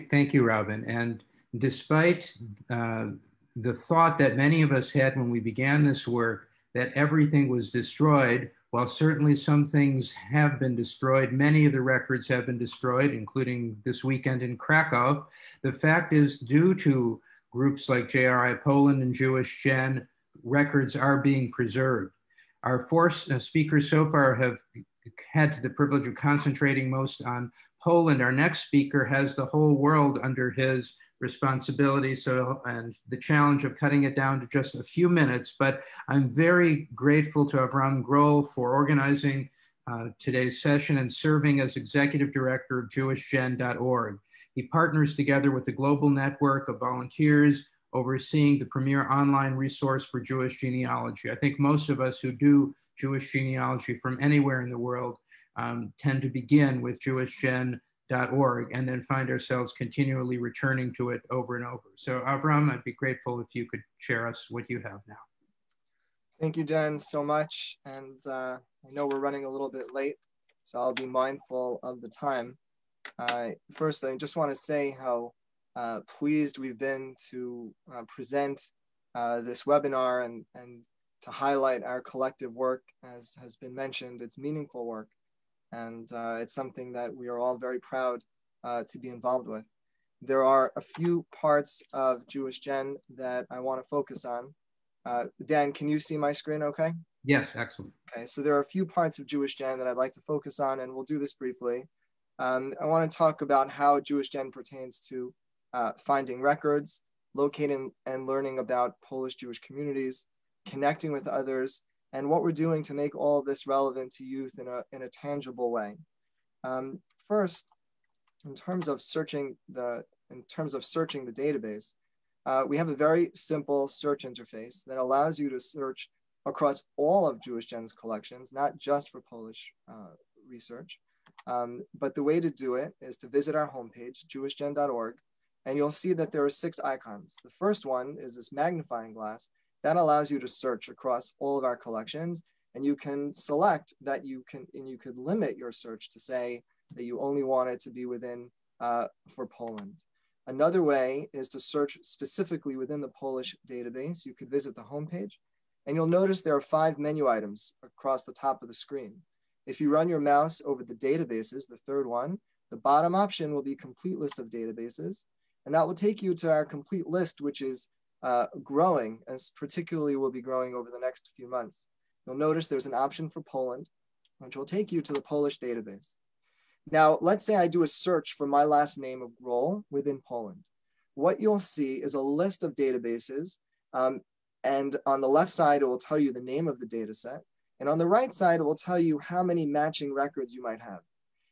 Thank you, Robin. And despite the thought that many of us had when we began this work, that everything was destroyed, while certainly some things have been destroyed, many of the records have been destroyed, including this weekend in Krakow. The fact is, due to groups like JRI-Poland and JewishGen, records are being preserved. Our four speakers so far have had the privilege of concentrating most on Poland. Our next speaker has the whole world under his responsibility, and the challenge of cutting it down to just a few minutes. But I'm very grateful to Avram Grohl for organizing today's session and serving as executive director of JewishGen.org. He partners together with the global network of volunteers overseeing the premier online resource for Jewish genealogy. I think most of us who do Jewish genealogy from anywhere in the world tend to begin with JewishGen.org and then find ourselves continually returning to it over and over. So Avram, I'd be grateful if you could share us what you have now. Thank you, Dan, so much. And I know we're running a little bit late, so I'll be mindful of the time. First, I just want to say how pleased we've been to present this webinar and to highlight our collective work. As has been mentioned, it's meaningful work, and it's something that we are all very proud to be involved with. There are a few parts of JewishGen that I want to focus on. Dan, can you see my screen okay? Yes, excellent. Okay, so there are a few parts of JewishGen that I'd like to focus on, and we'll do this briefly. I want to talk about how JewishGen pertains to finding records, locating and learning about Polish Jewish communities, connecting with others, and what we're doing to make all of this relevant to youth in a tangible way. First, in terms of searching the database, we have a very simple search interface that allows you to search across all of JewishGen's collections, not just for Polish research. But the way to do it is to visit our homepage, JewishGen.org, and you'll see that there are 6 icons. The first one is this magnifying glass that allows you to search across all of our collections, and you can select that you could limit your search to say that you only want it to be within for Poland. Another way is to search specifically within the Polish database. You could visit the homepage, and you'll notice there are 5 menu items across the top of the screen. If you run your mouse over the databases, the third one, the bottom option will be complete list of databases, and that will take you to our complete list, which is growing, and particularly will be growing over the next few months. You'll notice there's an option for Poland, which will take you to the Polish database. Now, let's say I do a search for my last name of Grohl within Poland. What you'll see is a list of databases, and on the left side, it will tell you the name of the data set. And on the right side, it will tell you how many matching records you might have.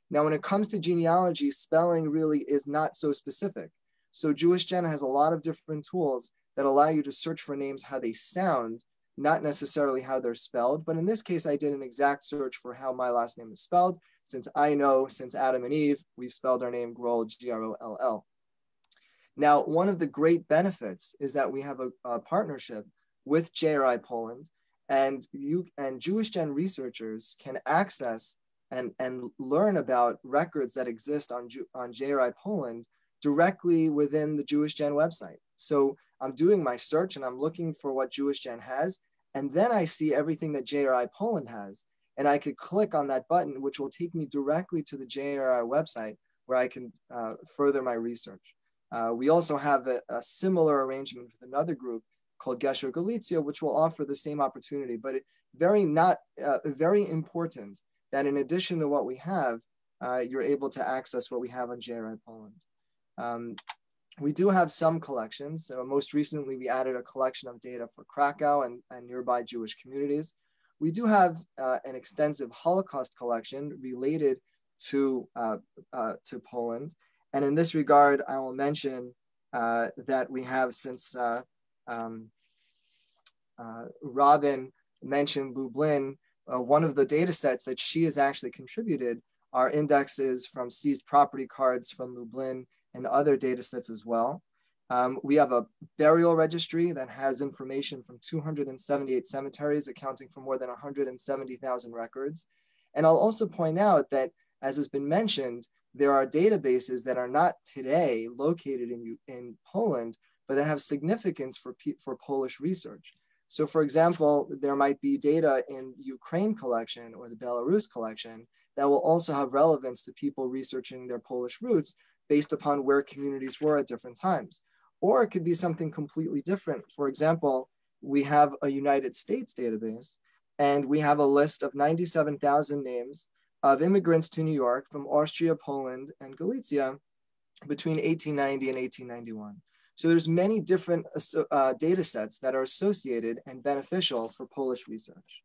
Now, when it comes to genealogy, spelling really is not so specific. So JewishGen has a lot of different tools that allow you to search for names how they sound, not necessarily how they're spelled. But in this case, I did an exact search for how my last name is spelled, since I know since Adam and Eve, we've spelled our name Groll, G-R-O-L-L. Now, one of the great benefits is that we have a partnership with JRI-Poland, and JewishGen researchers can access and learn about records that exist on JRI-Poland directly within the JewishGen website. So I'm doing my search and I'm looking for what JewishGen has, and then I see everything that JRI-Poland has, and I could click on that button, which will take me directly to the JRI website where I can further my research. We also have a similar arrangement with another group called Gesher Galicia, which will offer the same opportunity, but very important that in addition to what we have, you're able to access what we have on JRI-Poland. We do have some collections. So most recently, we added a collection of data for Krakow and nearby Jewish communities. We do have an extensive Holocaust collection related to Poland. And in this regard, I will mention that we have, since Robin mentioned Lublin, one of the data sets that she has actually contributed are indexes from seized property cards from Lublin and other data sets as well. We have a burial registry that has information from 278 cemeteries, accounting for more than 170,000 records. And I'll also point out that, as has been mentioned, there are databases that are not today located in Poland, but that have significance for Polish research. So for example, there might be data in Ukraine collection or the Belarus collection that will also have relevance to people researching their Polish roots based upon where communities were at different times. Or it could be something completely different. For example, we have a United States database, and we have a list of 97,000 names of immigrants to New York from Austria, Poland, and Galicia between 1890 and 1891. So there's many different data sets that are associated and beneficial for Polish research.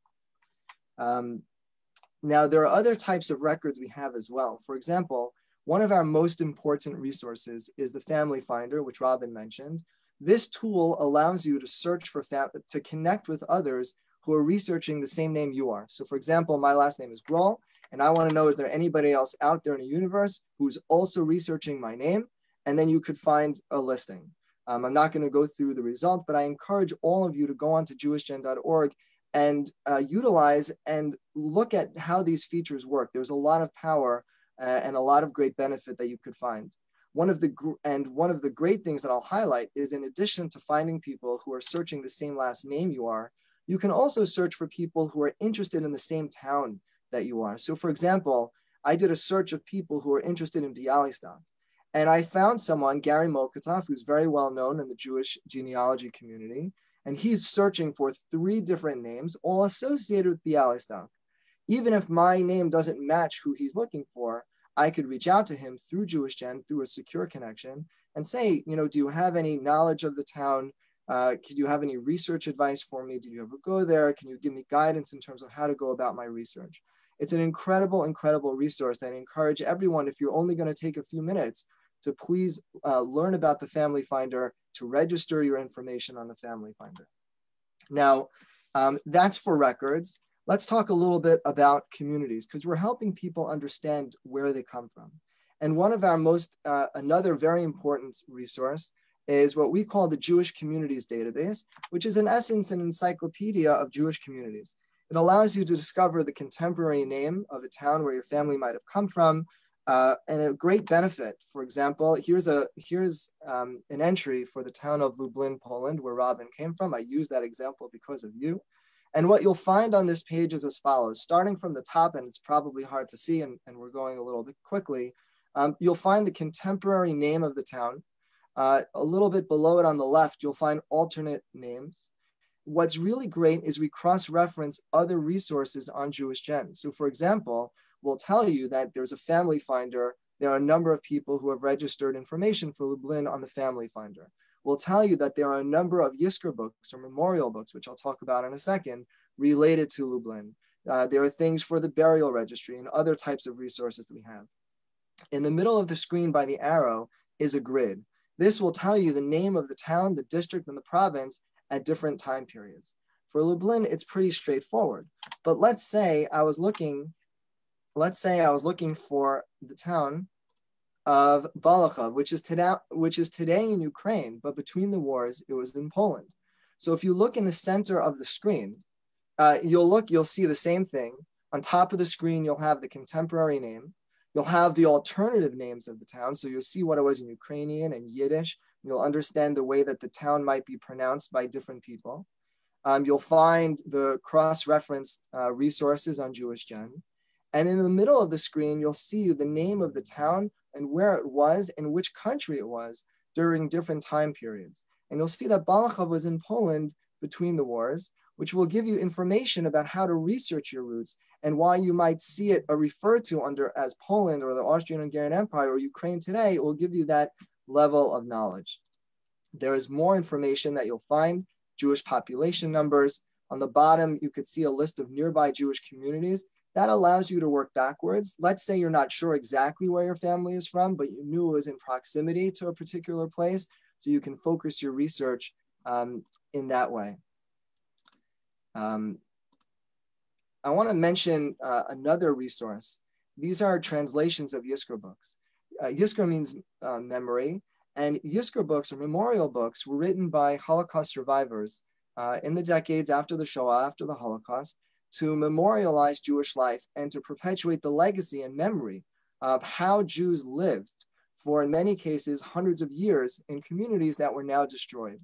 Now, there are other types of records we have as well. For example, one of our most important resources is the Family Finder, which Robin mentioned. This tool allows you to search to connect with others who are researching the same name you are. So for example, my last name is Groll, And I want to know, is there anybody else out there in the universe who's also researching my name? And then you could find a listing. I'm not going to go through the result, but I encourage all of you to go on to JewishGen.org and utilize and look at how these features work. There's a lot of power and a lot of great benefit that you could find. One of the great things that I'll highlight is, in addition to finding people who are searching the same last name you are, you can also search for people who are interested in the same town that you are. So for example, I did a search of people who are interested in Bialystok. And I found someone, Gary Mokotov, who's very well known in the Jewish genealogy community. And he's searching for 3 different names, all associated with Bialystok. Even if my name doesn't match who he's looking for, I could reach out to him through JewishGen, through a secure connection, and say, do you have any knowledge of the town? Could you have any research advice for me? Did you ever go there? Can you give me guidance in terms of how to go about my research? It's an incredible, incredible resource that I encourage everyone, if you're only going to take a few minutes, to please learn about the Family Finder, to register your information on the Family Finder. Now, that's for records. Let's talk a little bit about communities, because we're helping people understand where they come from. And one of our another very important resource is what we call the Jewish Communities Database, which is in essence an encyclopedia of Jewish communities. It allows you to discover the contemporary name of a town where your family might have come from, and a great benefit. For example, here's an entry for the town of Lublin, Poland, where Robin came from. I use that example because of you. And what you'll find on this page is as follows. Starting from the top, and it's probably hard to see, and we're going a little bit quickly, you'll find the contemporary name of the town. A little bit below it on the left, you'll find alternate names. What's really great is we cross-reference other resources on JewishGen. So for example, we'll tell you that there's a Family Finder. There are a number of people who have registered information for Lublin on the Family Finder. We'll tell you that there are a number of Yizkor books or memorial books, which I'll talk about in a second, related to Lublin. There are things for the burial registry and other types of resources that we have. In the middle of the screen by the arrow is a grid. This will tell you the name of the town, the district, and the province at different time periods. For Lublin, it's pretty straightforward. But let's say I was looking for the town of Balachov, which is today in Ukraine, but between the wars, it was in Poland. So if you look in the center of the screen, you'll see the same thing. On top of the screen, you'll have the contemporary name. You'll have the alternative names of the town. So you'll see what it was in Ukrainian and Yiddish. You'll understand the way that the town might be pronounced by different people. You'll find the cross-referenced resources on JewishGen. And in the middle of the screen, you'll see the name of the town and where it was and which country it was during different time periods. And you'll see that Balachov was in Poland between the wars, which will give you information about how to research your roots and why you might see it referred to as Poland or the Austrian-Hungarian Empire or Ukraine today. It will give you that level of knowledge. There is more information that you'll find, Jewish population numbers. On the bottom, you could see a list of nearby Jewish communities. That allows you to work backwards. Let's say you're not sure exactly where your family is from, but you knew it was in proximity to a particular place, so you can focus your research in that way. I want to mention another resource. These are translations of Yizkor books. Yizkor means memory, and Yizkor books or memorial books were written by Holocaust survivors in the decades after the Shoah, after the Holocaust, to memorialize Jewish life and to perpetuate the legacy and memory of how Jews lived for, in many cases, hundreds of years in communities that were now destroyed.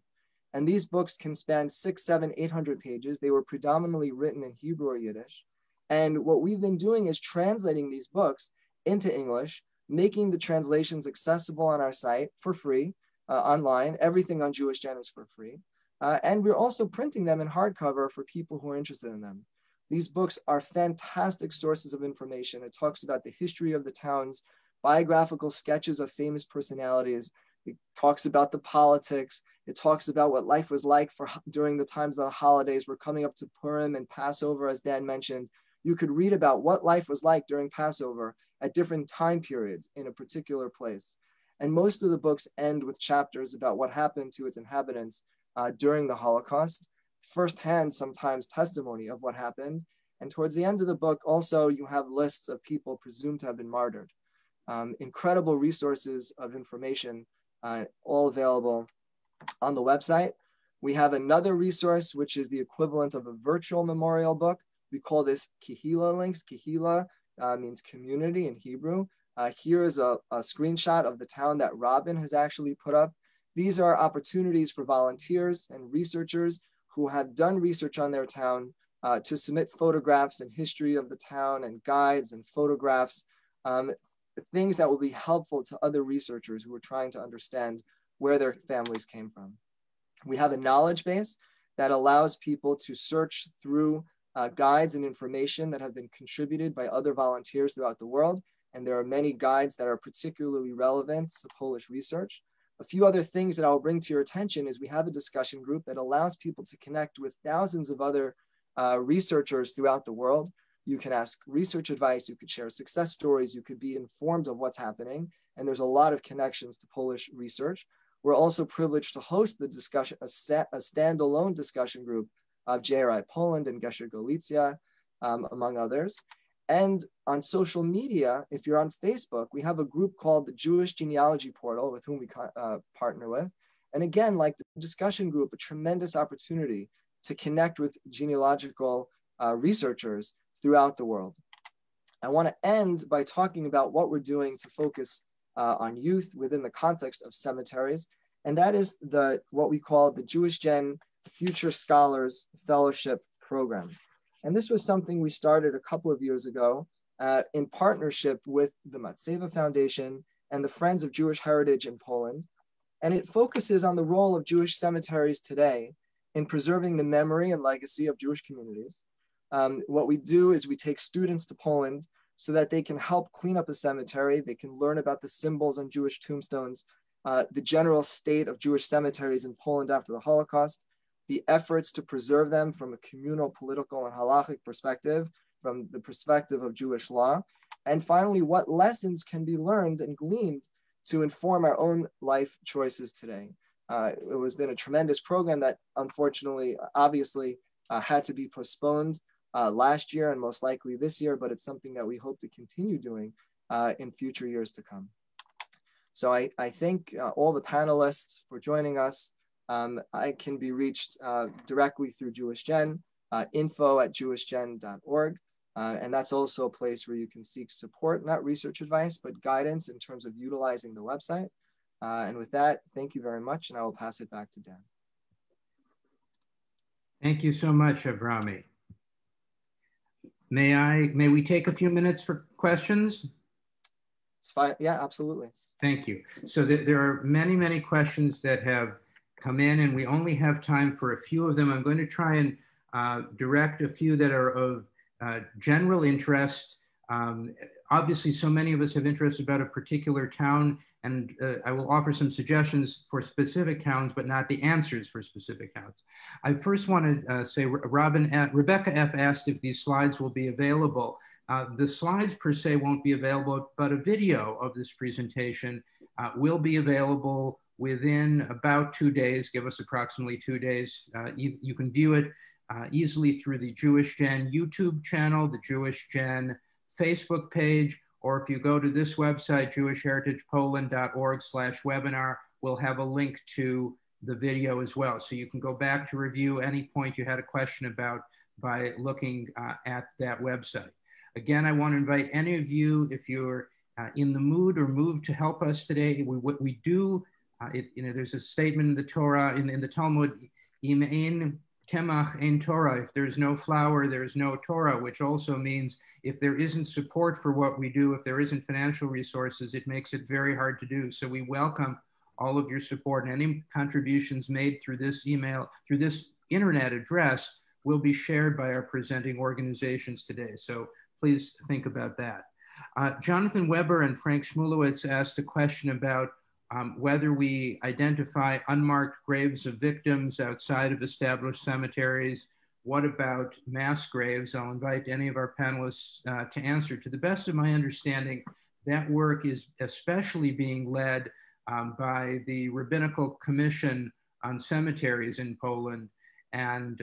And these books can span 600, 700, 800 pages. They were predominantly written in Hebrew or Yiddish. And what we've been doing is translating these books into English, making the translations accessible on our site for free, online. Everything on JewishGen is for free. And we're also printing them in hardcover for people who are interested in them. These books are fantastic sources of information. It talks about the history of the towns, biographical sketches of famous personalities. It talks about the politics. It talks about what life was like during the times of the holidays. We're coming up to Purim and Passover, as Dan mentioned. You could read about what life was like during Passover at different time periods in a particular place. And most of the books end with chapters about what happened to its inhabitants during the Holocaust, firsthand sometimes testimony of what happened, And towards the end of the book, also, you have lists of people presumed to have been martyred. Incredible resources of information, all available on the website. We have another resource, which is the equivalent of a virtual memorial book. We call this Kehila links. Kehila means community in Hebrew. Here is a screenshot of the town that Robin has actually put up. These are opportunities for volunteers and researchers who have done research on their town to submit photographs and history of the town and guides and photographs, things that will be helpful to other researchers who are trying to understand where their families came from. We have a knowledge base that allows people to search through guides and information that have been contributed by other volunteers throughout the world. And there are many guides that are particularly relevant to Polish research. A few other things that I'll bring to your attention is we have a discussion group that allows people to connect with thousands of other researchers throughout the world. You can ask research advice, you could share success stories, you could be informed of what's happening. And there's a lot of connections to Polish research. We're also privileged to host the discussion, a standalone discussion group of JRI-Poland and Gesher Galicia, among others. And on social media, if you're on Facebook, we have a group called the Jewish Genealogy Portal with whom we partner with. And again, like the discussion group, a tremendous opportunity to connect with genealogical researchers throughout the world. I want to end by talking about what we're doing to focus on youth within the context of cemeteries. And that is what we call the JewishGen Future Scholars Fellowship Program. And this was something we started a couple of years ago in partnership with the Matseva Foundation and the Friends of Jewish Heritage in Poland. And it focuses on the role of Jewish cemeteries today in preserving the memory and legacy of Jewish communities. What we do is we take students to Poland so that they can help clean up a cemetery. They can learn about the symbols on Jewish tombstones, the general state of Jewish cemeteries in Poland after the Holocaust, the efforts to preserve them from a communal, political, and halachic perspective, from the perspective of Jewish law, and finally, what lessons can be learned and gleaned to inform our own life choices today. It has been a tremendous program that unfortunately, obviously, had to be postponed last year and most likely this year, but it's something that we hope to continue doing in future years to come. So I thank all the panelists for joining us. I can be reached directly through JewishGen, info@JewishGen.org. And that's also a place where you can seek support, not research advice, but guidance in terms of utilizing the website. And with that, thank you very much, and I will pass it back to Dan. Thank you so much, Avrami. May we take a few minutes for questions? It's fine. Yeah, absolutely. Thank you. So there are many, many questions that have come in, and we only have time for a few of them. I'm going to try and direct a few that are of general interest. Obviously, so many of us have interest about a particular town, and I will offer some suggestions for specific towns, but not the answers for specific towns. I first want to say, Rebecca F. asked if these slides will be available. The slides per se won't be available, but a video of this presentation will be available within about 2 days. Give us approximately 2 days. You can view it easily through the JewishGen YouTube channel, the JewishGen Facebook page, or if you go to this website, jewishheritagepoland.org/webinar, we'll have a link to the video as well. So you can go back to review any point you had a question about by looking at that website. Again, I want to invite any of you, if you're in the mood or moved to help us today, what we do, there's a statement in the Torah, in the Talmud, im ein kemach ein Torah, if there's no flour, there's no Torah, which also means if there isn't support for what we do, if there isn't financial resources, it makes it very hard to do. So we welcome all of your support, and any contributions made through this email, through this internet address, will be shared by our presenting organizations today. So please think about that. Jonathan Weber and Frank Shmulowitz asked a question about whether we identify unmarked graves of victims outside of established cemeteries. What about mass graves? I'll invite any of our panelists to answer. To the best of my understanding, that work is especially being led by the Rabbinical Commission on Cemeteries in Poland. and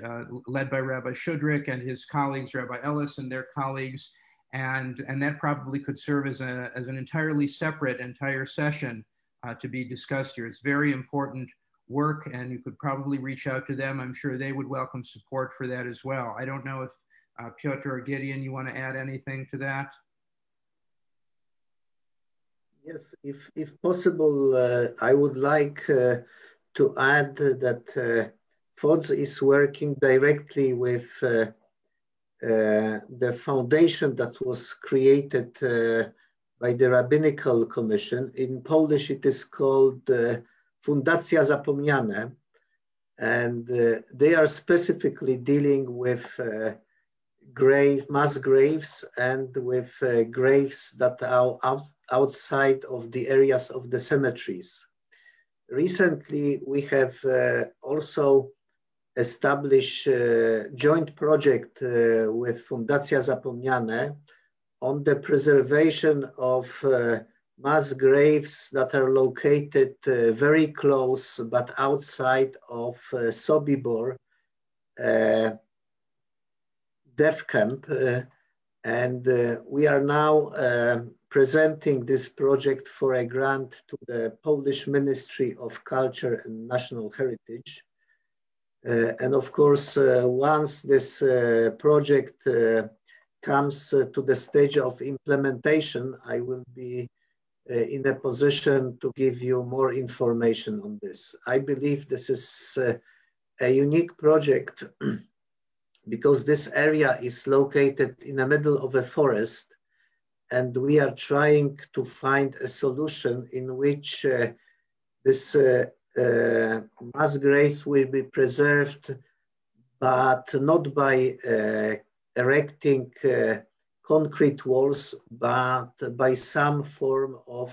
led by Rabbi Shudrick and his colleagues, Rabbi Ellis and their colleagues. And that probably could serve as an entirely separate entire session to be discussed here. It's very important work, and you could probably reach out to them. I'm sure they would welcome support for that as well. I don't know if Piotr or Gideon, you want to add anything to that? Yes, if possible, I would like to add that FODS is working directly with the foundation that was created by the Rabbinical Commission. In Polish, it is called Fundacja Zapomniane, and they are specifically dealing with mass graves and with graves that are outside of the areas of the cemeteries. Recently, we have also established a joint project with Fundacja Zapomniane on the preservation of mass graves that are located very close but outside of Sobibor death camp. And we are now presenting this project for a grant to the Polish Ministry of Culture and National Heritage. And of course, once this project comes to the stage of implementation, I will be in a position to give you more information on this. I believe this is a unique project because this area is located in the middle of a forest, and we are trying to find a solution in which this mass graves will be preserved, but not by erecting concrete walls, but by some form of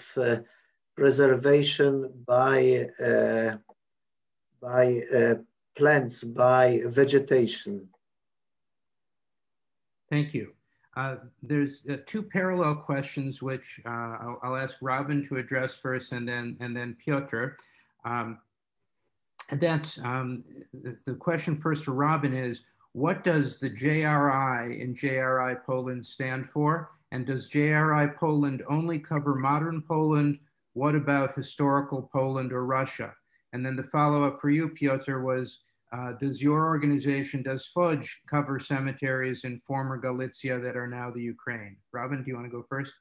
preservation by plants, by vegetation. Thank you. There's two parallel questions which I'll ask Robin to address first, and then Piotr. The question first for Robin is, what does the JRI in JRI-Poland stand for? And does JRI-Poland only cover modern Poland? What about historical Poland or Russia? And then the follow-up for you, Piotr, was, does your organization, does FODS cover cemeteries in former Galicia that are now the Ukraine? Robin, do you want to go first?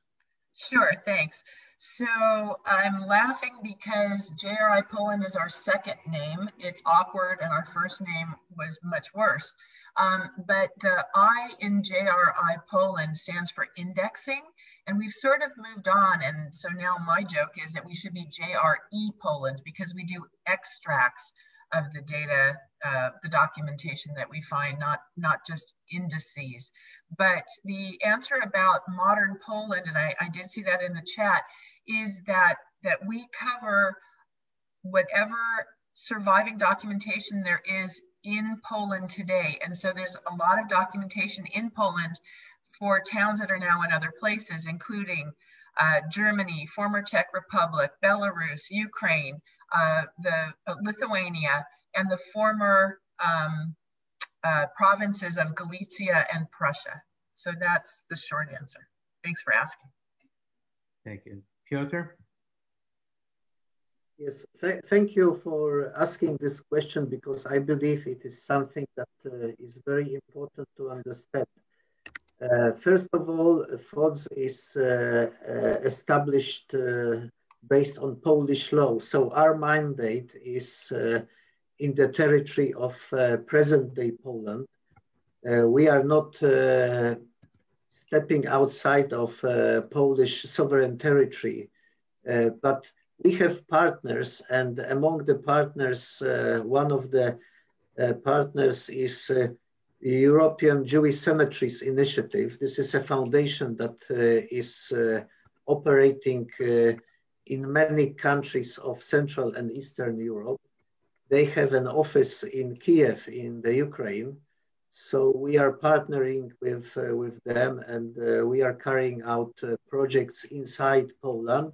Sure, thanks. So I'm laughing because JRI-Poland is our second name. It's awkward, and our first name was much worse. But the I in JRI-Poland stands for indexing, and we've sort of moved on. And so now my joke is that we should be JRE-Poland because we do extracts of the data, the documentation that we find, not just indices. But the answer about modern Poland, and I did see that in the chat, is that we cover whatever surviving documentation there is in Poland today. And so there's a lot of documentation in Poland for towns that are now in other places, including Germany, former Czech Republic, Belarus, Ukraine, the Lithuania, and the former provinces of Galicia and Prussia. So that's the short answer. Thanks for asking. Thank you. Piotr? Yes, thank you for asking this question, because I believe it is something that is very important to understand. First of all, FODS is established based on Polish law. So our mandate is in the territory of present-day Poland. We are not stepping outside of Polish sovereign territory, but we have partners, and among the partners, one of the partners is the European Jewish Cemeteries Initiative. This is a foundation that is operating in many countries of Central and Eastern Europe. They have an office in Kiev in the Ukraine. So we are partnering with them, and we are carrying out projects inside Poland,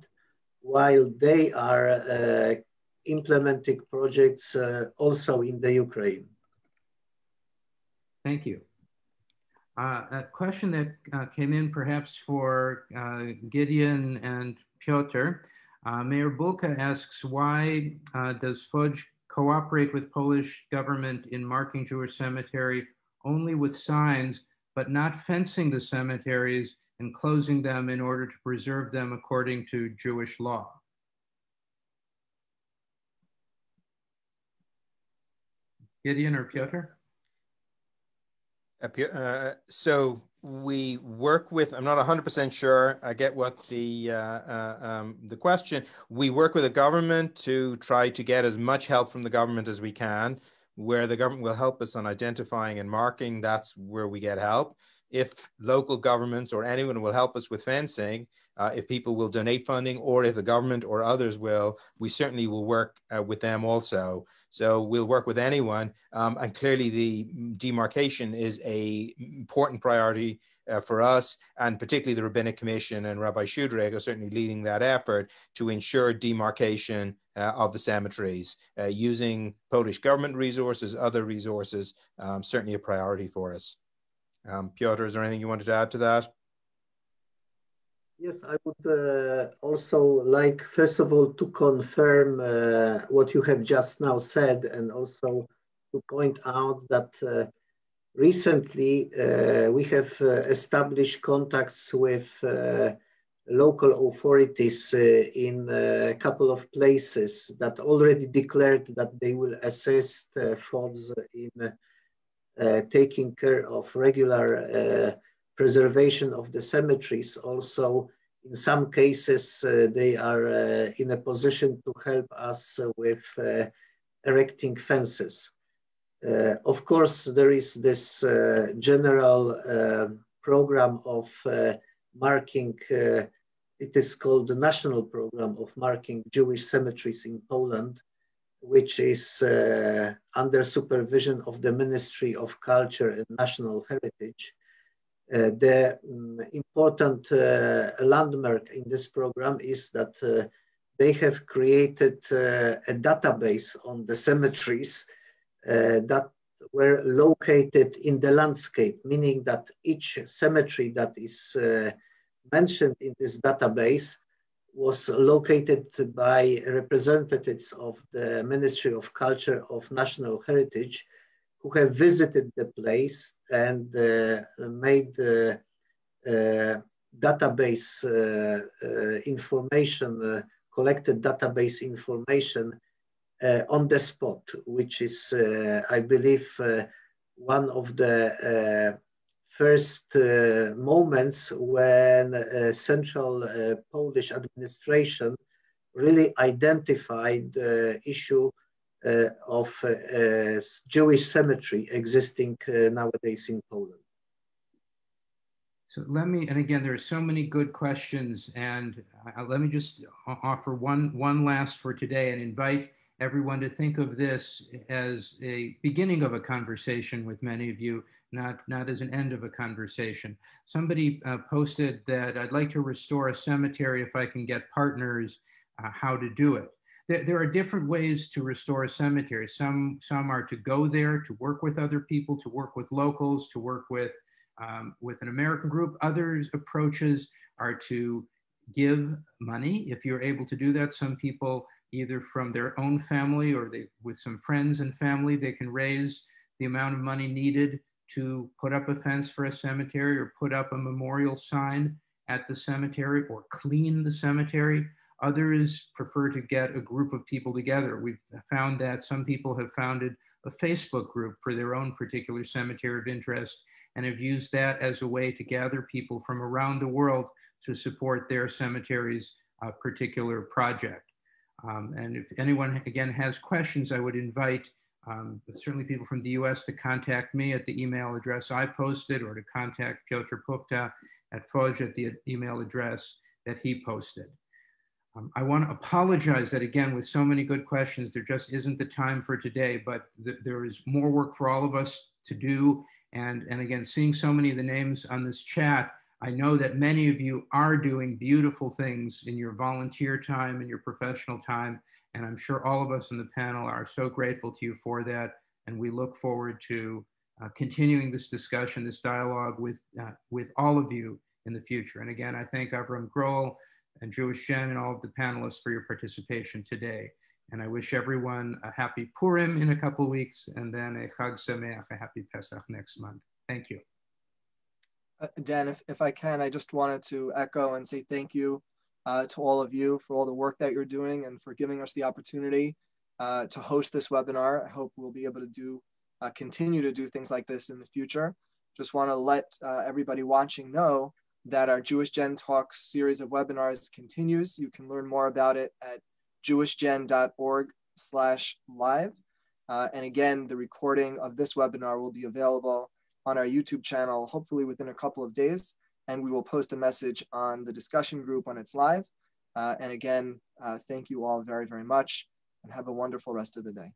while they are implementing projects also in the Ukraine. Thank you. A question that came in perhaps for Gideon and Piotr. Mayor Bulka asks, why does FOJ cooperate with Polish government in marking Jewish cemetery only with signs, but not fencing the cemeteries and closing them in order to preserve them according to Jewish law? Gideon or Piotr? So we work with, I'm not 100% sure I get what the question. We work with the government to try to get as much help from the government as we can. Where the government will help us on identifying and marking, that's where we get help. If local governments or anyone will help us with fencing, if people will donate funding, or if the government or others will, we certainly will work with them also. So we'll work with anyone. And clearly the demarcation is an important priority for us, and particularly the Rabbinic Commission and Rabbi Shudrek are certainly leading that effort to ensure demarcation of the cemeteries, using Polish government resources, other resources, certainly a priority for us. Piotr, is there anything you wanted to add to that? Yes, I would also like, first of all, to confirm what you have just now said, and also to point out that recently we have established contacts with local authorities in a couple of places that already declared that they will assist FODs in taking care of regular preservation of the cemeteries. Also, in some cases, they are in a position to help us with erecting fences. Of course, there is this general program of marking, it is called the National Program of Marking Jewish Cemeteries in Poland, which is under supervision of the Ministry of Culture and National Heritage. The important landmark in this program is that they have created a database on the cemeteries that were located in the landscape, meaning that each cemetery that is mentioned in this database was located by representatives of the Ministry of Culture of National Heritage, who have visited the place and made database information, collected database information on the spot, which is, I believe, one of the first moments when central Polish administration really identified the issue of Jewish cemetery existing nowadays in Poland. So let me, and again, there are so many good questions, and let me just offer one last for today and invite everyone to think of this as a beginning of a conversation with many of you, not as an end of a conversation. Somebody posted that I'd like to restore a cemetery if I can get partners, how to do it. There are different ways to restore a cemetery. Some are to go there, to work with other people, to work with locals, to work with an American group. Others approaches are to give money if you're able to do that. Some people, either from their own family or with some friends and family, they can raise the amount of money needed to put up a fence for a cemetery or put up a memorial sign at the cemetery or clean the cemetery. Others prefer to get a group of people together. We've found that some people have founded a Facebook group for their own particular cemetery of interest and have used that as a way to gather people from around the world to support their cemetery's particular project. And if anyone, again, has questions, I would invite certainly people from the US to contact me at the email address I posted, or to contact Piotr Pukta at FOJ at the email address that he posted. I want to apologize that, again, with so many good questions, there just isn't the time for today, but there is more work for all of us to do. And again, seeing so many of the names on this chat, I know that many of you are doing beautiful things in your volunteer time and your professional time. And I'm sure all of us on the panel are so grateful to you for that. And we look forward to continuing this discussion, this dialogue with all of you in the future. And again, I thank Avram Grohl and Jewish Gen and all of the panelists for your participation today. And I wish everyone a happy Purim in a couple of weeks, and then a Chag Sameach, a happy Pesach next month. Thank you. Dan, if I can, I just wanted to echo and say thank you to all of you for all the work that you're doing and for giving us the opportunity to host this webinar. I hope we'll be able to continue to do things like this in the future. Just want to let everybody watching know that our Jewish Gen Talks series of webinars continues. You can learn more about it at JewishGen.org/live. And again, the recording of this webinar will be available on our YouTube channel, hopefully within a couple of days. And we will post a message on the discussion group when it's live. And again, thank you all very, very much, and have a wonderful rest of the day.